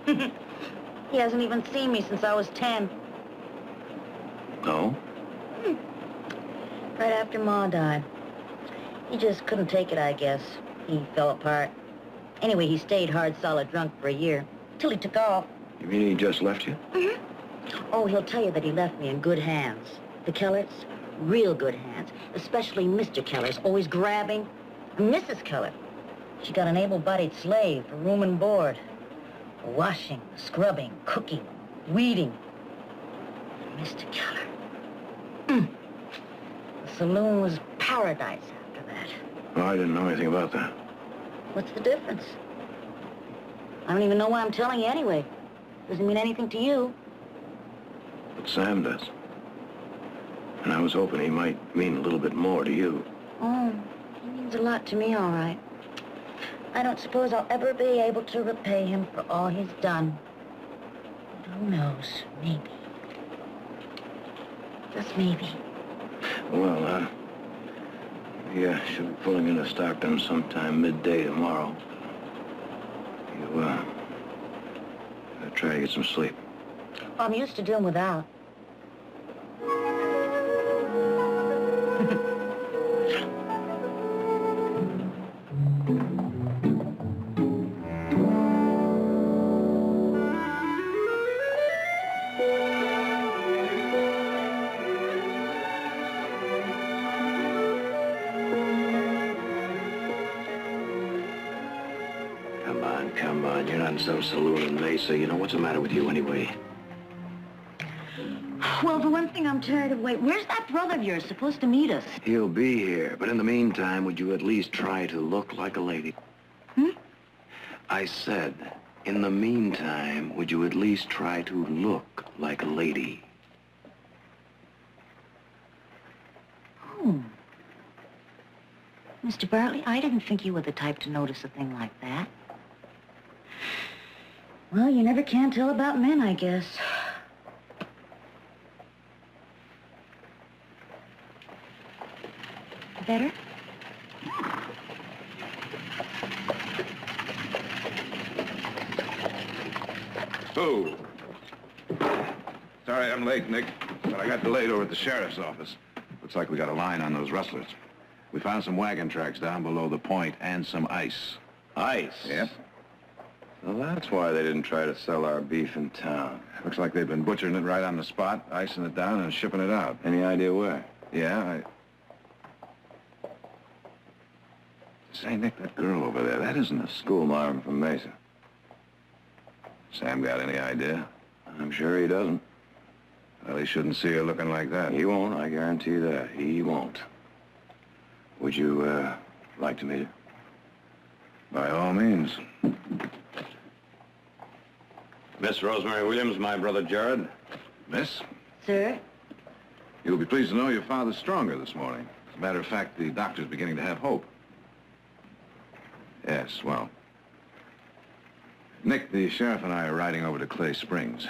He hasn't even seen me since I was 10. No? Right after Ma died. He just couldn't take it, I guess. He fell apart. Anyway, he stayed hard, solid drunk for a year, till he took off. You mean he just left you? Oh, he'll tell you that he left me in good hands. The Kellers, real good hands. Especially Mr. Keller's, always grabbing. And Mrs. Keller, she got an able-bodied slave for room and board. Washing, scrubbing, cooking, weeding. And Mr. Keller. The saloon was paradise after that. Oh, I didn't know anything about that. What's the difference? I don't even know why I'm telling you anyway. Doesn't mean anything to you. But Sam does. And I was hoping he might mean a little bit more to you. Oh, he means a lot to me, all right. I don't suppose I'll ever be able to repay him for all he's done. But who knows? Maybe. Just maybe. Well, yeah, should be pulling into Stockton sometime midday tomorrow. You, try to get some sleep. Well, I'm used to doing without. Come on, you're not in some saloon in Mesa. You know, what's the matter with you anyway? Well, for one thing, I'm tired of waiting. Where's that brother of yours supposed to meet us? He'll be here, but in the meantime, would you at least try to look like a lady? I said, in the meantime, would you at least try to look like a lady? Oh. Mr. Barkley, I didn't think you were the type to notice a thing like that. Well, you never can tell about men, I guess. Better? Oh. Sorry I'm late, Nick, but I got delayed over at the sheriff's office. Looks like we got a line on those rustlers. We found some wagon tracks down below the point and some ice. Ice? Yep. Well, that's why they didn't try to sell our beef in town. Looks like they've been butchering it right on the spot, icing it down and shipping it out. Any idea where? Yeah, Say, Nick, that girl over there, that isn't a Schoolmarm from Mesa. Sam got any idea? I'm sure he doesn't. Well, he shouldn't see her looking like that. He won't, I guarantee that. He won't. Would you, like to meet her? By all means. Miss Rosemary Williams, my brother Jared. Miss, Sir? you'll be pleased to know your father's stronger this morning. As a matter of fact, the doctor's beginning to have hope. Yes, well. Nick, the sheriff and I are riding over to Clay Springs.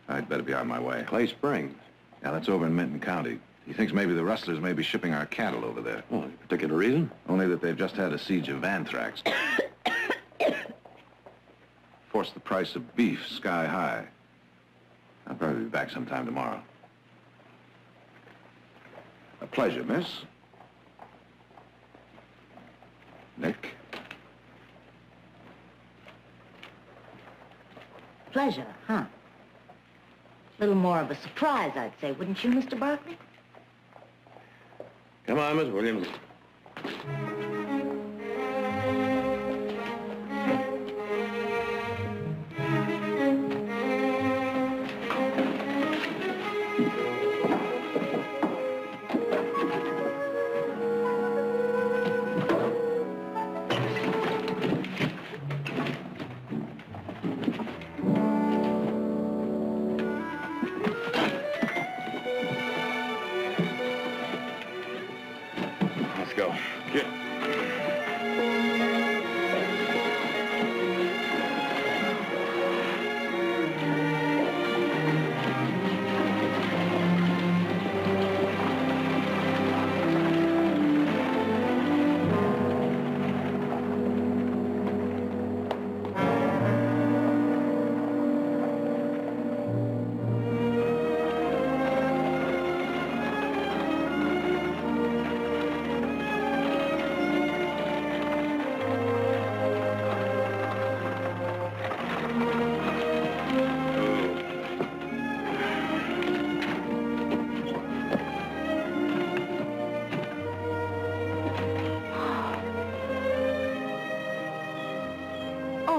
I'd better be on my way. Clay Springs? Yeah, that's over in Minton County. He thinks maybe the rustlers may be shipping our cattle over there. Well, any particular reason? Only that they've just had a siege of anthrax. Forced the price of beef sky high. I'll probably be back sometime tomorrow. A pleasure, miss. Nick? Pleasure, huh? A little more of a surprise, I'd say, wouldn't you, Mr. Barkley? Come on, Miss Williams.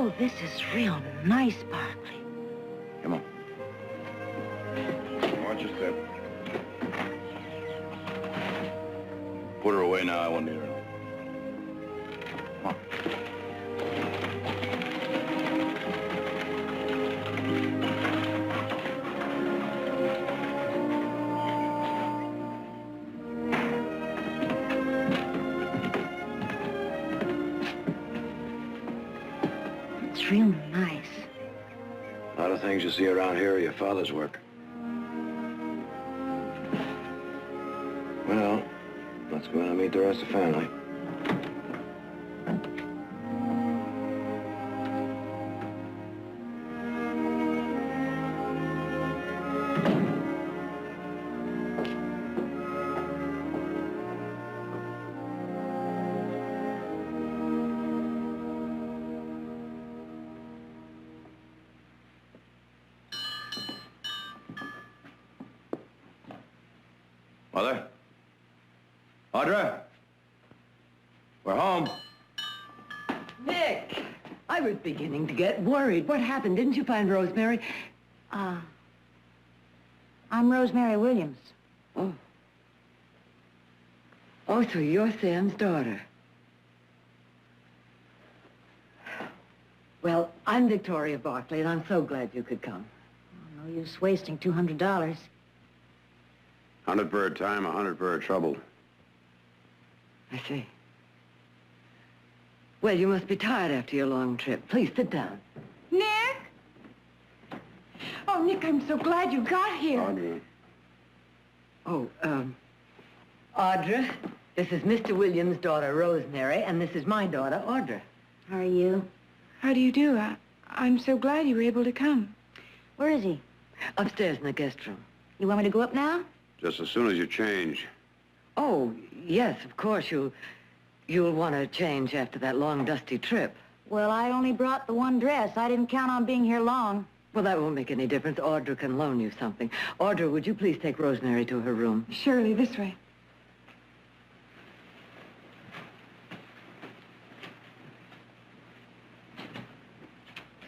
Oh, this is real nice, Barkley. Come on. Watch your step. Put her away now. I won't need her. Come on. It's real nice. A lot of things you see around here are your father's work. Well, let's go in and meet the rest of the family. Mother? Audra? We're home. Nick, I was beginning to get worried. What happened? Didn't you find Rosemary? I'm Rosemary Williams. Oh. Oh, so you're Sam's daughter. Well, I'm Victoria Barkley, and I'm so glad you could come. Oh, no use wasting $200. 100 per time, 100 per trouble. I see. Well, you must be tired after your long trip. Please, sit down. Nick? Oh, Nick, I'm so glad you got here. Audra. Oh, Audra, this is Mr. Williams' daughter, Rosemary, and this is my daughter, Audra. How are you? How do you do? I'm so glad you were able to come. Where is he? Upstairs in the guest room. You want me to go up now? Just as soon as you change. Oh, yes, of course. You'll want to change after that long, dusty trip. Well, I only brought the one dress. I didn't count on being here long. Well, that won't make any difference. Audra can loan you something. Audra, would you please take Rosemary to her room? Surely, this way.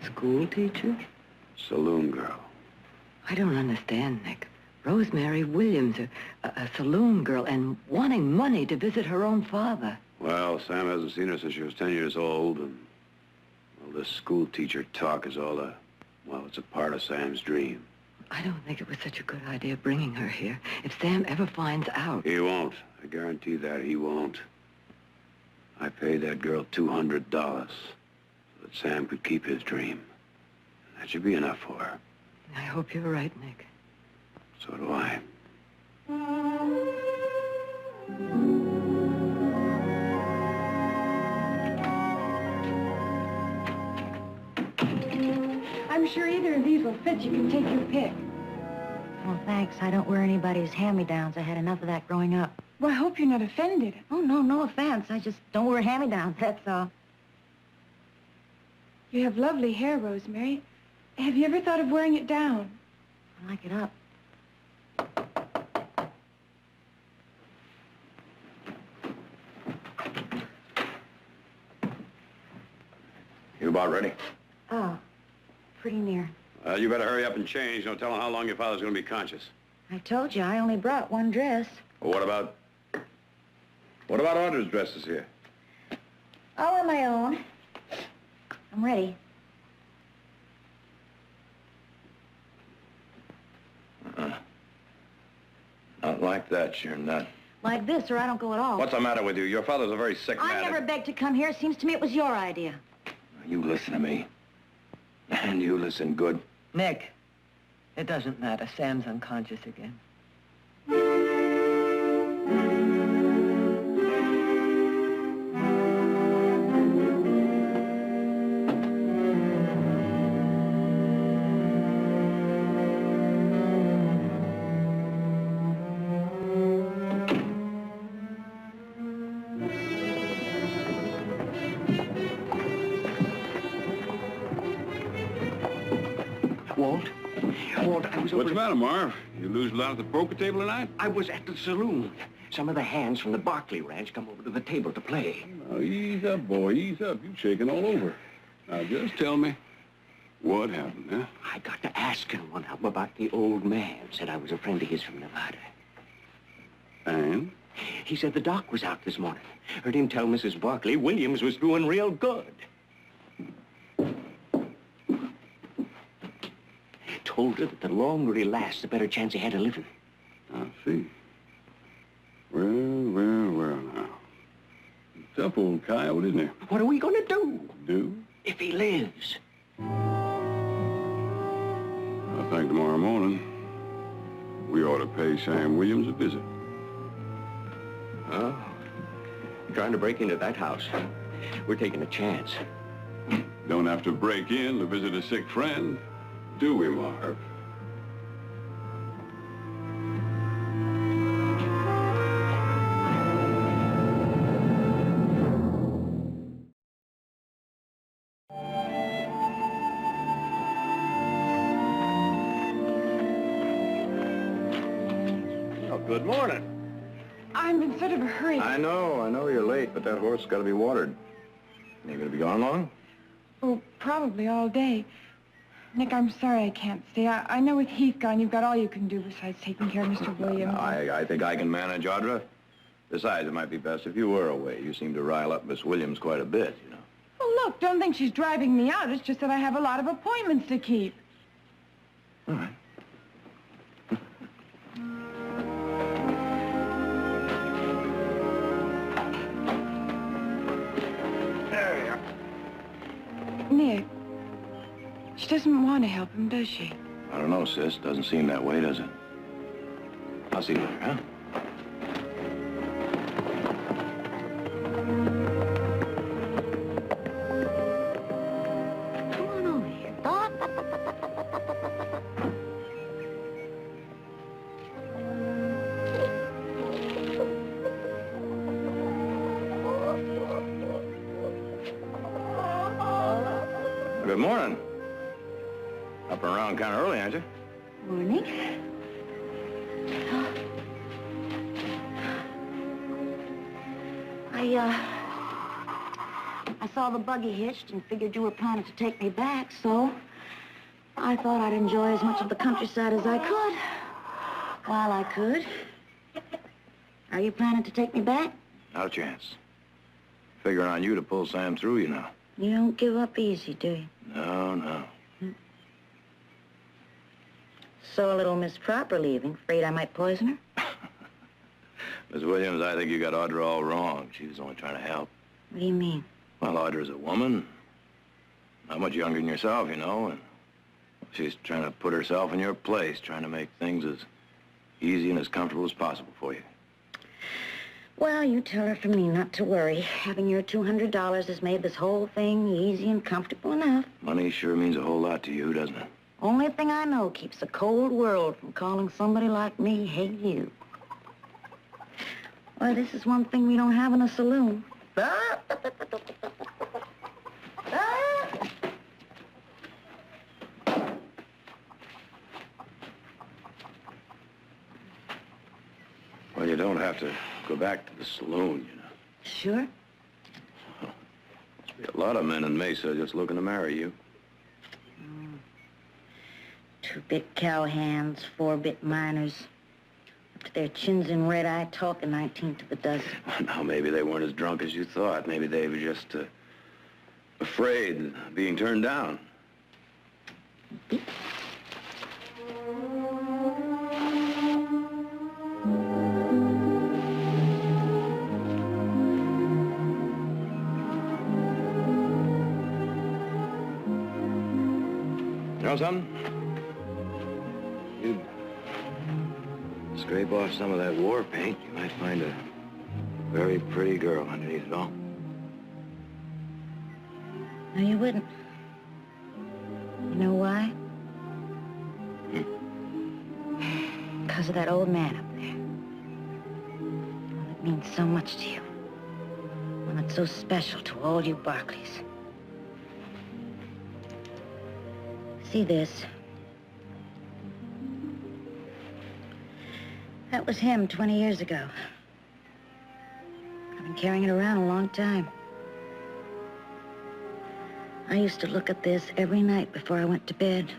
School teacher? Saloon girl. I don't understand, Nick. Rosemary Williams, a saloon girl, and wanting money to visit her own father. Well, Sam hasn't seen her since she was 10 years old, and, well, this school teacher talk is all it's a part of Sam's dream. I don't think it was such a good idea bringing her here. If Sam ever finds out... He won't. I guarantee that he won't. I paid that girl $200 so that Sam could keep his dream. That should be enough for her. I hope you're right, Nick. So do I. I'm sure either of these will fit. You can take your pick. Well, thanks. I don't wear anybody's hand-me-downs. I had enough of that growing up. Well, I hope you're not offended. Oh, no offense. I just don't wear hand-me-downs, that's all. You have lovely hair, Rosemary. Have you ever thought of wearing it down? I like it up. You about ready? Oh, pretty near. You better hurry up and change. Don't tell him how long your father's going to be conscious. I told you, I only brought one dress. Well, what about Audra's dresses here? I'll wear my own. I'm ready. Not like that, you're not. Like this, or I don't go at all. What's the matter with you? Your father's a very sick man. I never begged to come here. Seems to me it was your idea. You listen to me. And you listen good. Nick, it doesn't matter. Sam's unconscious again. Walt, I was over... What's the matter, Marv? You lose a lot at the poker table tonight? I was at the saloon. Some of the hands from the Barkley ranch come over to the table to play. Oh, ease up, boy, ease up. You're shaking all over. Now, just tell me what happened, huh? I got to asking one of them about the old man. Said I was a friend of his from Nevada. And? He said the doc was out this morning. Heard him tell Mrs. Barkley Williams was doing real good. Told her that the longer he lasts, the better chance he had of living. I see. Well now. Tough old coyote, isn't he? What are we going to do? Do? If he lives. I think tomorrow morning we ought to pay Sam Williams a visit. Oh, trying to break into that house. We're taking a chance. Don't have to break in to visit a sick friend, do we, Marv? Oh, good morning. I'm in sort of a hurry. I know you're late, but that horse has got to be watered. You gonna be gone long? Oh, probably all day. Nick, I'm sorry I can't stay. I know with Heath gone, you've got all you can do besides taking care of Mr. Williams. I think I can manage, Audra. Besides, it might be best if you were away. You seem to rile up Miss Williams quite a bit, you know. Oh, look, don't think she's driving me out. It's just that I have a lot of appointments to keep. All right. Nick, she doesn't want to help him, does she? I don't know, sis. Doesn't seem that way, does it? I'll see you later, huh? Come on over here, Doc. Good morning. Up and around kind of early, aren't you? Morning. I saw the buggy hitched and figured you were planning to take me back, so I thought I'd enjoy as much of the countryside as I could while I could. Are you planning to take me back? Not a chance. Figuring on you to pull Sam through, you know. You don't give up easy, do you? No. Saw little Miss Proper leaving. Afraid I might poison her? Miss Williams, I think you got Audra all wrong. She was only trying to help. What do you mean? Well, Audra's a woman. Not much younger than yourself, you know, and she's trying to put herself in your place, trying to make things as easy and as comfortable as possible for you. Well, you tell her from me not to worry. Having your $200 has made this whole thing easy and comfortable enough. Money sure means a whole lot to you, doesn't it? Only thing I know keeps the cold world from calling somebody like me, hey, you. Why, this is one thing we don't have in a saloon. Well, you don't have to go back to the saloon, you know. Sure? Must be a lot of men in Mesa just looking to marry you. 2-bit cowhands, 4-bit miners. Up to their chins in red-eye talking 19 to the dozen. Now, maybe they weren't as drunk as you thought. Maybe they were just afraid of being turned down. You know something? You'd scrape off some of that war paint, you might find a very pretty girl underneath it all. No, you wouldn't. You know why? Because of that old man up there. One that means so much to you. One that's so special to all you Barkleys. See this? That was him 20 years ago. I've been carrying it around a long time. I used to look at this every night before I went to bed.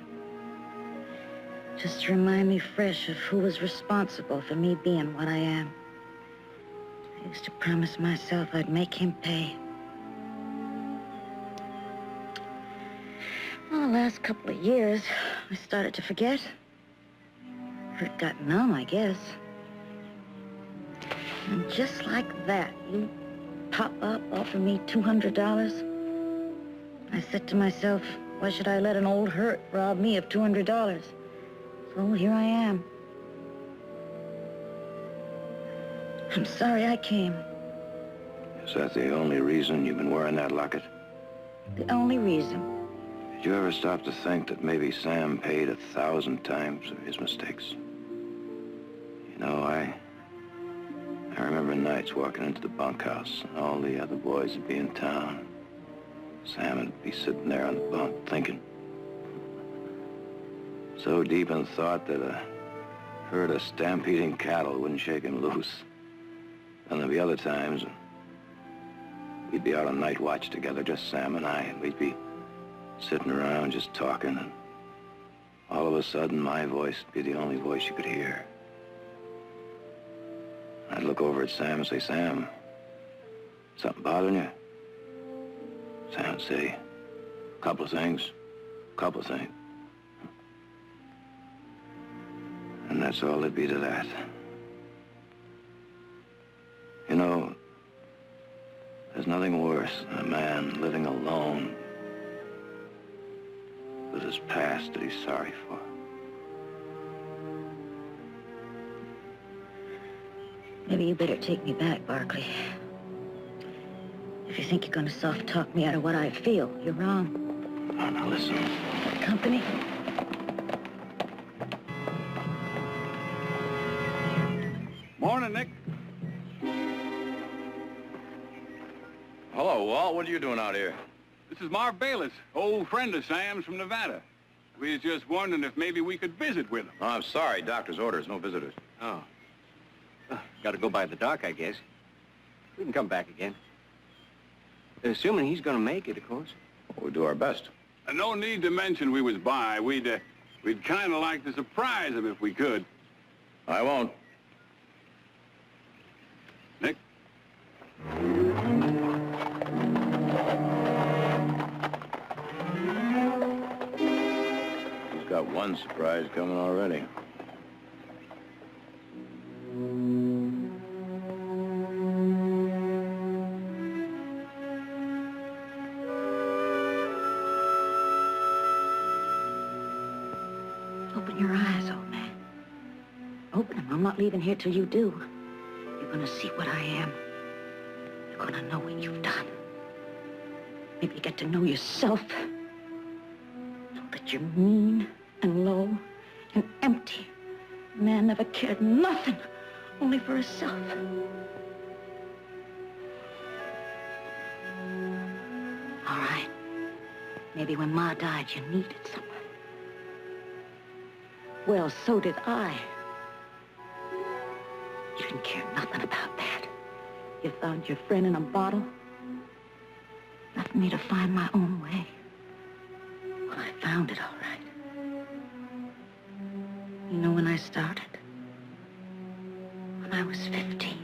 Just to remind me fresh of who was responsible for me being what I am. I used to promise myself I'd make him pay. Well, the last couple of years, I started to forget. Or it got numb, I guess. And just like that, you pop up, offer me $200. I said to myself, why should I let an old hurt rob me of $200? So here I am. I'm sorry I came. Is that the only reason you've been wearing that locket? The only reason. Did you ever stop to think that maybe Sam paid 1,000 times for his mistakes? You know, I remember nights walking into the bunkhouse, and all the other boys would be in town. Sam would be sitting there on the bunk, thinking. So deep in thought that a herd of stampeding cattle wouldn't shake him loose. And there'd be other times we'd be out on night watch together, just Sam and I, and we'd be sitting around just talking, and all of a sudden my voice would be the only voice you could hear. I'd look over at Sam and say, Sam, something bothering you? Sam would say, a couple of things. And that's all there'd be to that. You know, there's nothing worse than a man living alone with his past that he's sorry for. Maybe you better take me back, Barkley. If you think you're going to soft-talk me out of what I feel, you're wrong. Oh, now listen. Company? Morning, Nick. Hello, Walt. What are you doing out here? This is Marv Bayless, old friend of Sam's from Nevada. We was just wondering if maybe we could visit with him. Oh, I'm sorry. Doctor's orders. No visitors. Oh. Got to go by the dock, I guess. We can come back again. Assuming he's going to make it, of course. We'll do our best. No need to mention we was by. We'd kind of like to surprise him if we could. I won't. Nick? He's got one surprise coming already. Open your eyes, old man. Open them. I'm not leaving here till you do. You're gonna see what I am. You're gonna know what you've done. Maybe you get to know yourself. Know that you're mean and low and empty. A man never cared nothing, only for himself. All right. Maybe when Ma died, you needed someone. Well, so did I. You didn't care nothing about that. You found your friend in a bottle. Left me to find my own way. Well, I found it all right. You know when I started? When I was 15.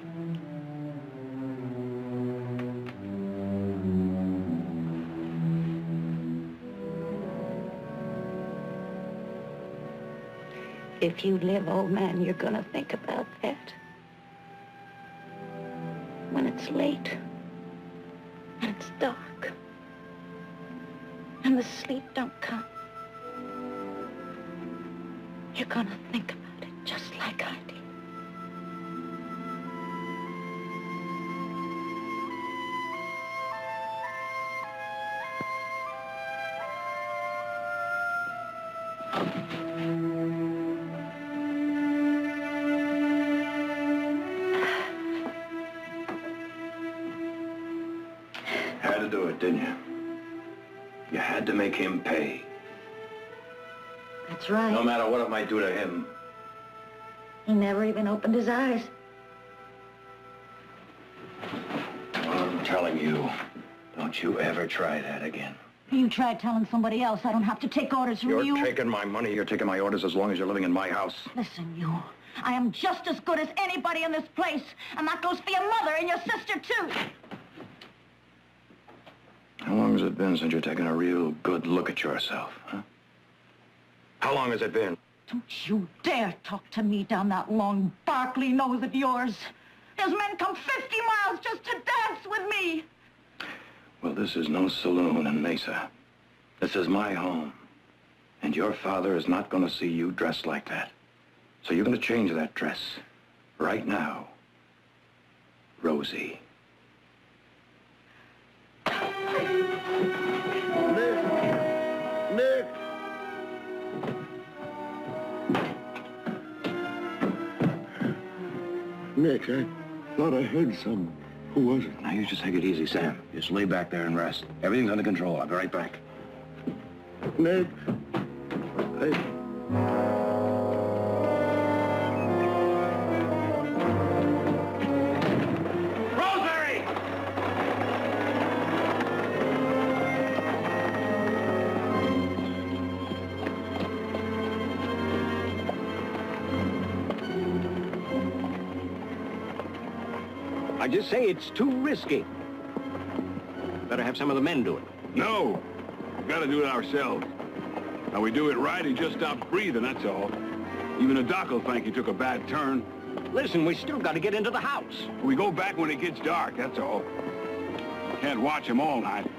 If you live, old man, you're gonna think about that. When it's late, and it's dark, and the sleep don't come, you're gonna think about it just like I did. Had to do it, didn't you? You had to make him pay. That's right. No matter what it might do to him. He never even opened his eyes. I'm telling you, don't you ever try that again. You try telling somebody else. I don't have to take orders from you. You're taking my money. You're taking my orders as long as you're living in my house. Listen, you. I am just as good as anybody in this place. And that goes for your mother and your sister, too. How long has it been since you're taking a real good look at yourself, huh? How long has it been? Don't you dare talk to me down that long Barkley nose of yours. There's men come 50 miles just to dance with me. Well, this is no saloon in Mesa. This is my home. And your father is not going to see you dressed like that. So you're going to change that dress. Right now. Rosie. Nick! Nick, I thought I heard someone. Who was it? Now, you just take it easy, Sam. Just lay back there and rest. Everything's under control. I'll be right back. Nick, Rosemary! I just say it's too risky. Better have some of the men do it. No. We've got to do it ourselves. Now, we do it right, he just stops breathing, that's all. Even the doc will think he took a bad turn. Listen, we still got to get into the house. We go back when it gets dark, that's all. Can't watch him all night.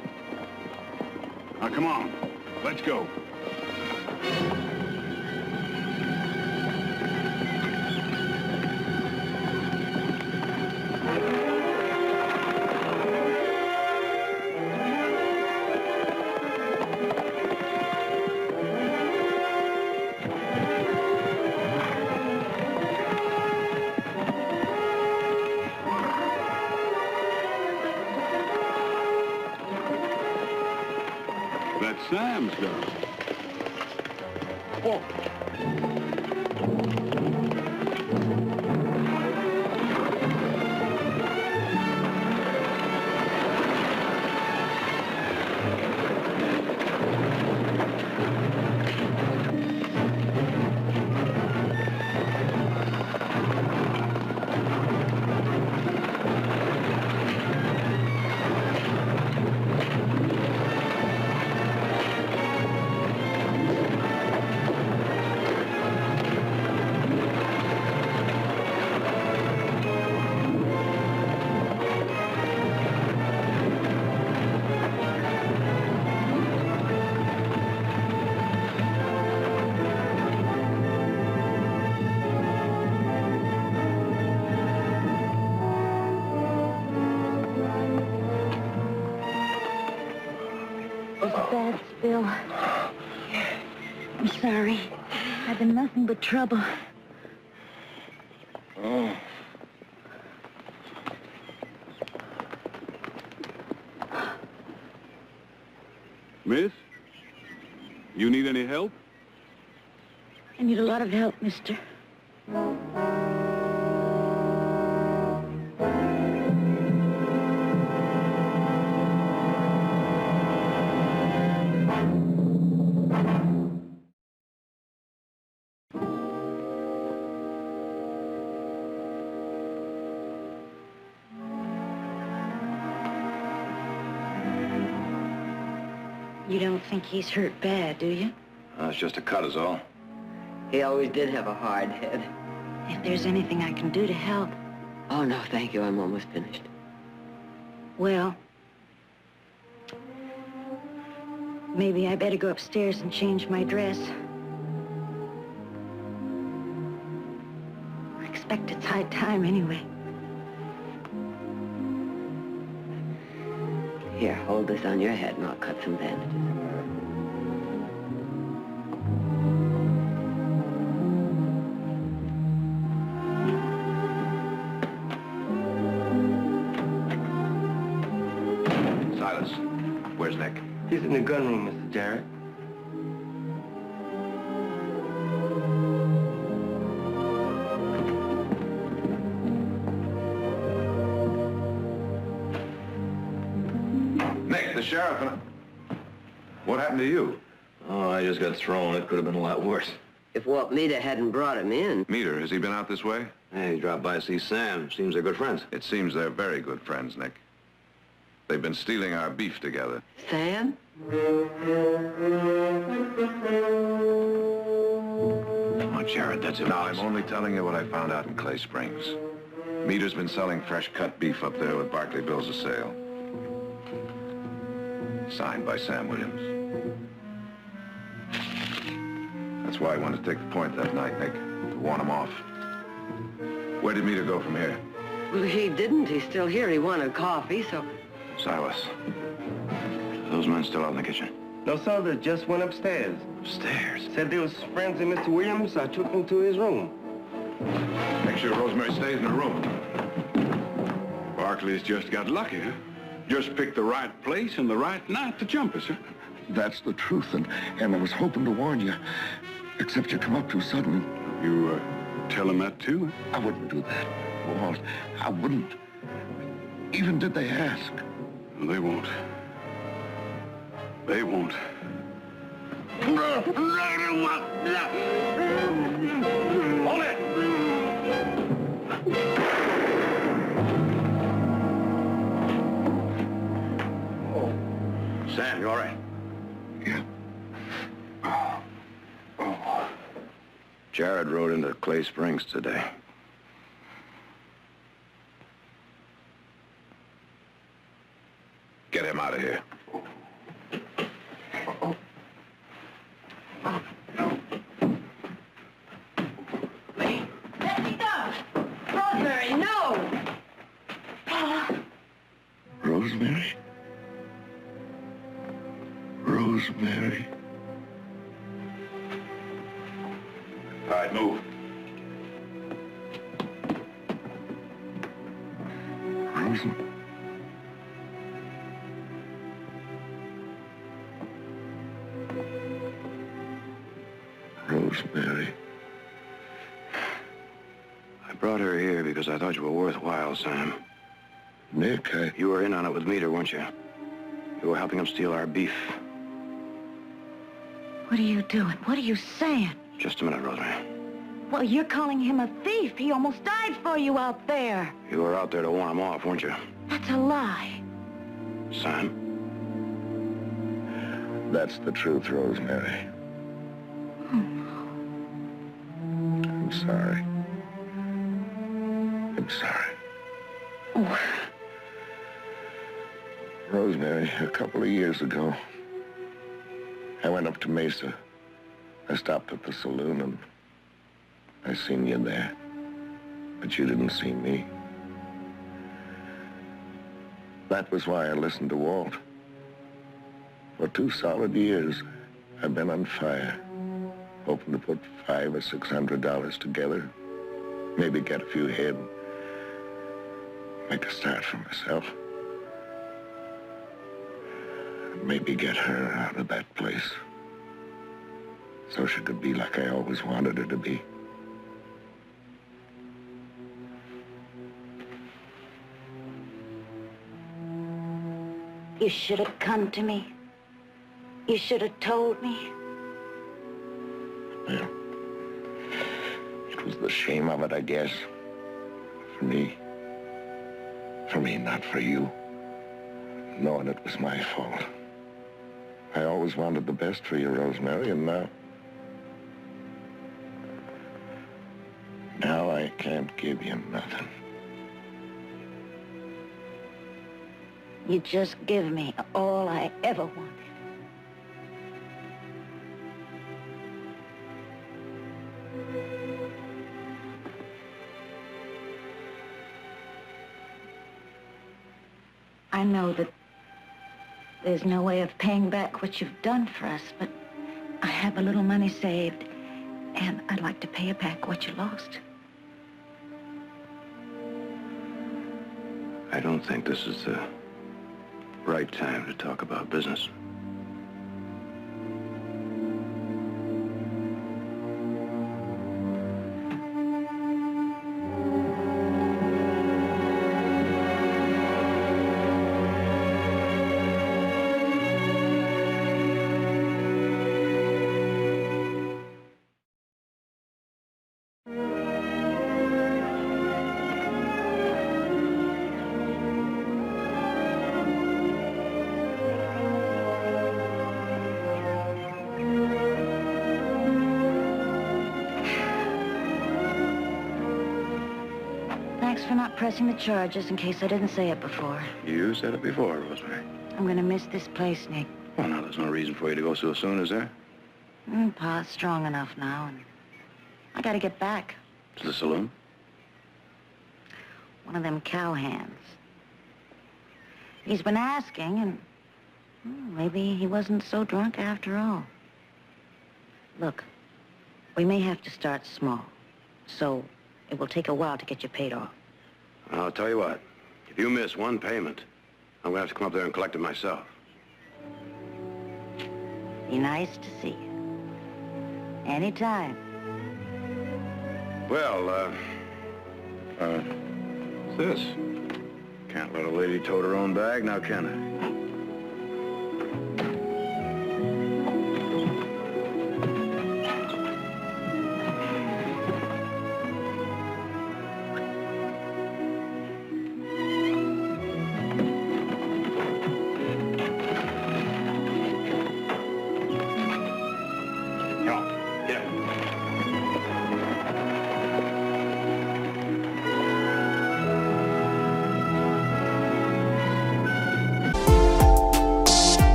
Now, come on. Let's go. That's Sam's gun. Oh. Bad spill. I'm sorry. I've been nothing but trouble. Oh. Miss? You need any help? I need a lot of help, mister. You don't think he's hurt bad, do you? It's just a cut is all. He always did have a hard head. If there's anything I can do to help. Oh, no, thank you. I'm almost finished. Well, maybe I better go upstairs and change my dress. I expect it's high time anyway. Here, hold this on your head and I'll cut some bandages. Silas, where's Nick? He's in the gun room, Mr. Jarrett. Nick, the sheriff and... What happened to you? Oh, I just got thrown. It could have been a lot worse. If Walt Meter hadn't brought him in. Meter, has he been out this way? Hey, he dropped by to see Sam. Seems they're good friends. It seems they're very good friends, Nick. They've been stealing our beef together. Sam? Come on, Jared, that's it. Now, I'm only telling you what I found out in Clay Springs. Meter's been selling fresh cut beef up there with Barkley bills of sale. Signed by Sam Williams. That's why I wanted to take the point that night, Nick, to warn him off. Where did Meter go from here? Well, he didn't. He's still here. He wanted coffee, so... Silas, are those men still out in the kitchen? No, sir, they just went upstairs. Upstairs? Said they was friends of Mr. Williams. I took them to his room. Make sure Rosemary stays in her room. Barkley's just got lucky, huh? Just picked the right place and the right night to jump us, huh? That's the truth, and I was hoping to warn you, except you come up too sudden. You, tell him that, too? I wouldn't do that, Walt. I wouldn't. Even did they ask. No, they won't. They won't. Hold it! Sam, you all right? Yeah. Jared rode into Clay Springs today. Get him out of here. Let me go! Rosemary, no! Rosemary? Rosemary? All right, move. Rosemary? Rosemary. I brought her here because I thought you were worthwhile, Sam. Nick, You were in on it with Meter, weren't you? You were helping him steal our beef. What are you doing? What are you saying? Just a minute, Rosemary. Well, you're calling him a thief. He almost died for you out there. You were out there to warn him off, weren't you? That's a lie. Sam? That's the truth, Rosemary. I'm sorry. I'm sorry. Oh. Rosemary, a couple of years ago, I went up to Mesa. I stopped at the saloon and I seen you there. But you didn't see me. That was why I listened to Walt. For 2 solid years, I've been on fire, hoping to put $500 or $600 together, maybe get a few head, make a start for myself. Maybe get her out of that place so she could be like I always wanted her to be. You should have come to me. You should have told me. Well, it was the shame of it, I guess. For me. For me, not for you. Knowing it was my fault. I always wanted the best for you, Rosemary, and now I can't give you nothing. You just give me all I ever wanted. I know that there's no way of paying back what you've done for us, but I have a little money saved, and I'd like to pay you back what you lost. I don't think this is the right time to talk about business. Thanks for not pressing the charges in case I didn't say it before. You said it before, Rosemary. I'm gonna miss this place, Nick. Well, now, there's no reason for you to go so soon, is there? Pa's strong enough now, and I gotta get back. To the saloon? One of them cowhands. He's been asking, and maybe he wasn't so drunk after all. Look, we may have to start small, so it will take a while to get you paid off. I'll tell you what. If you miss one payment, I'm gonna have to come up there and collect it myself. Be nice to see you. Anytime. Well, what's this? Can't let a lady tote her own bag, now can I?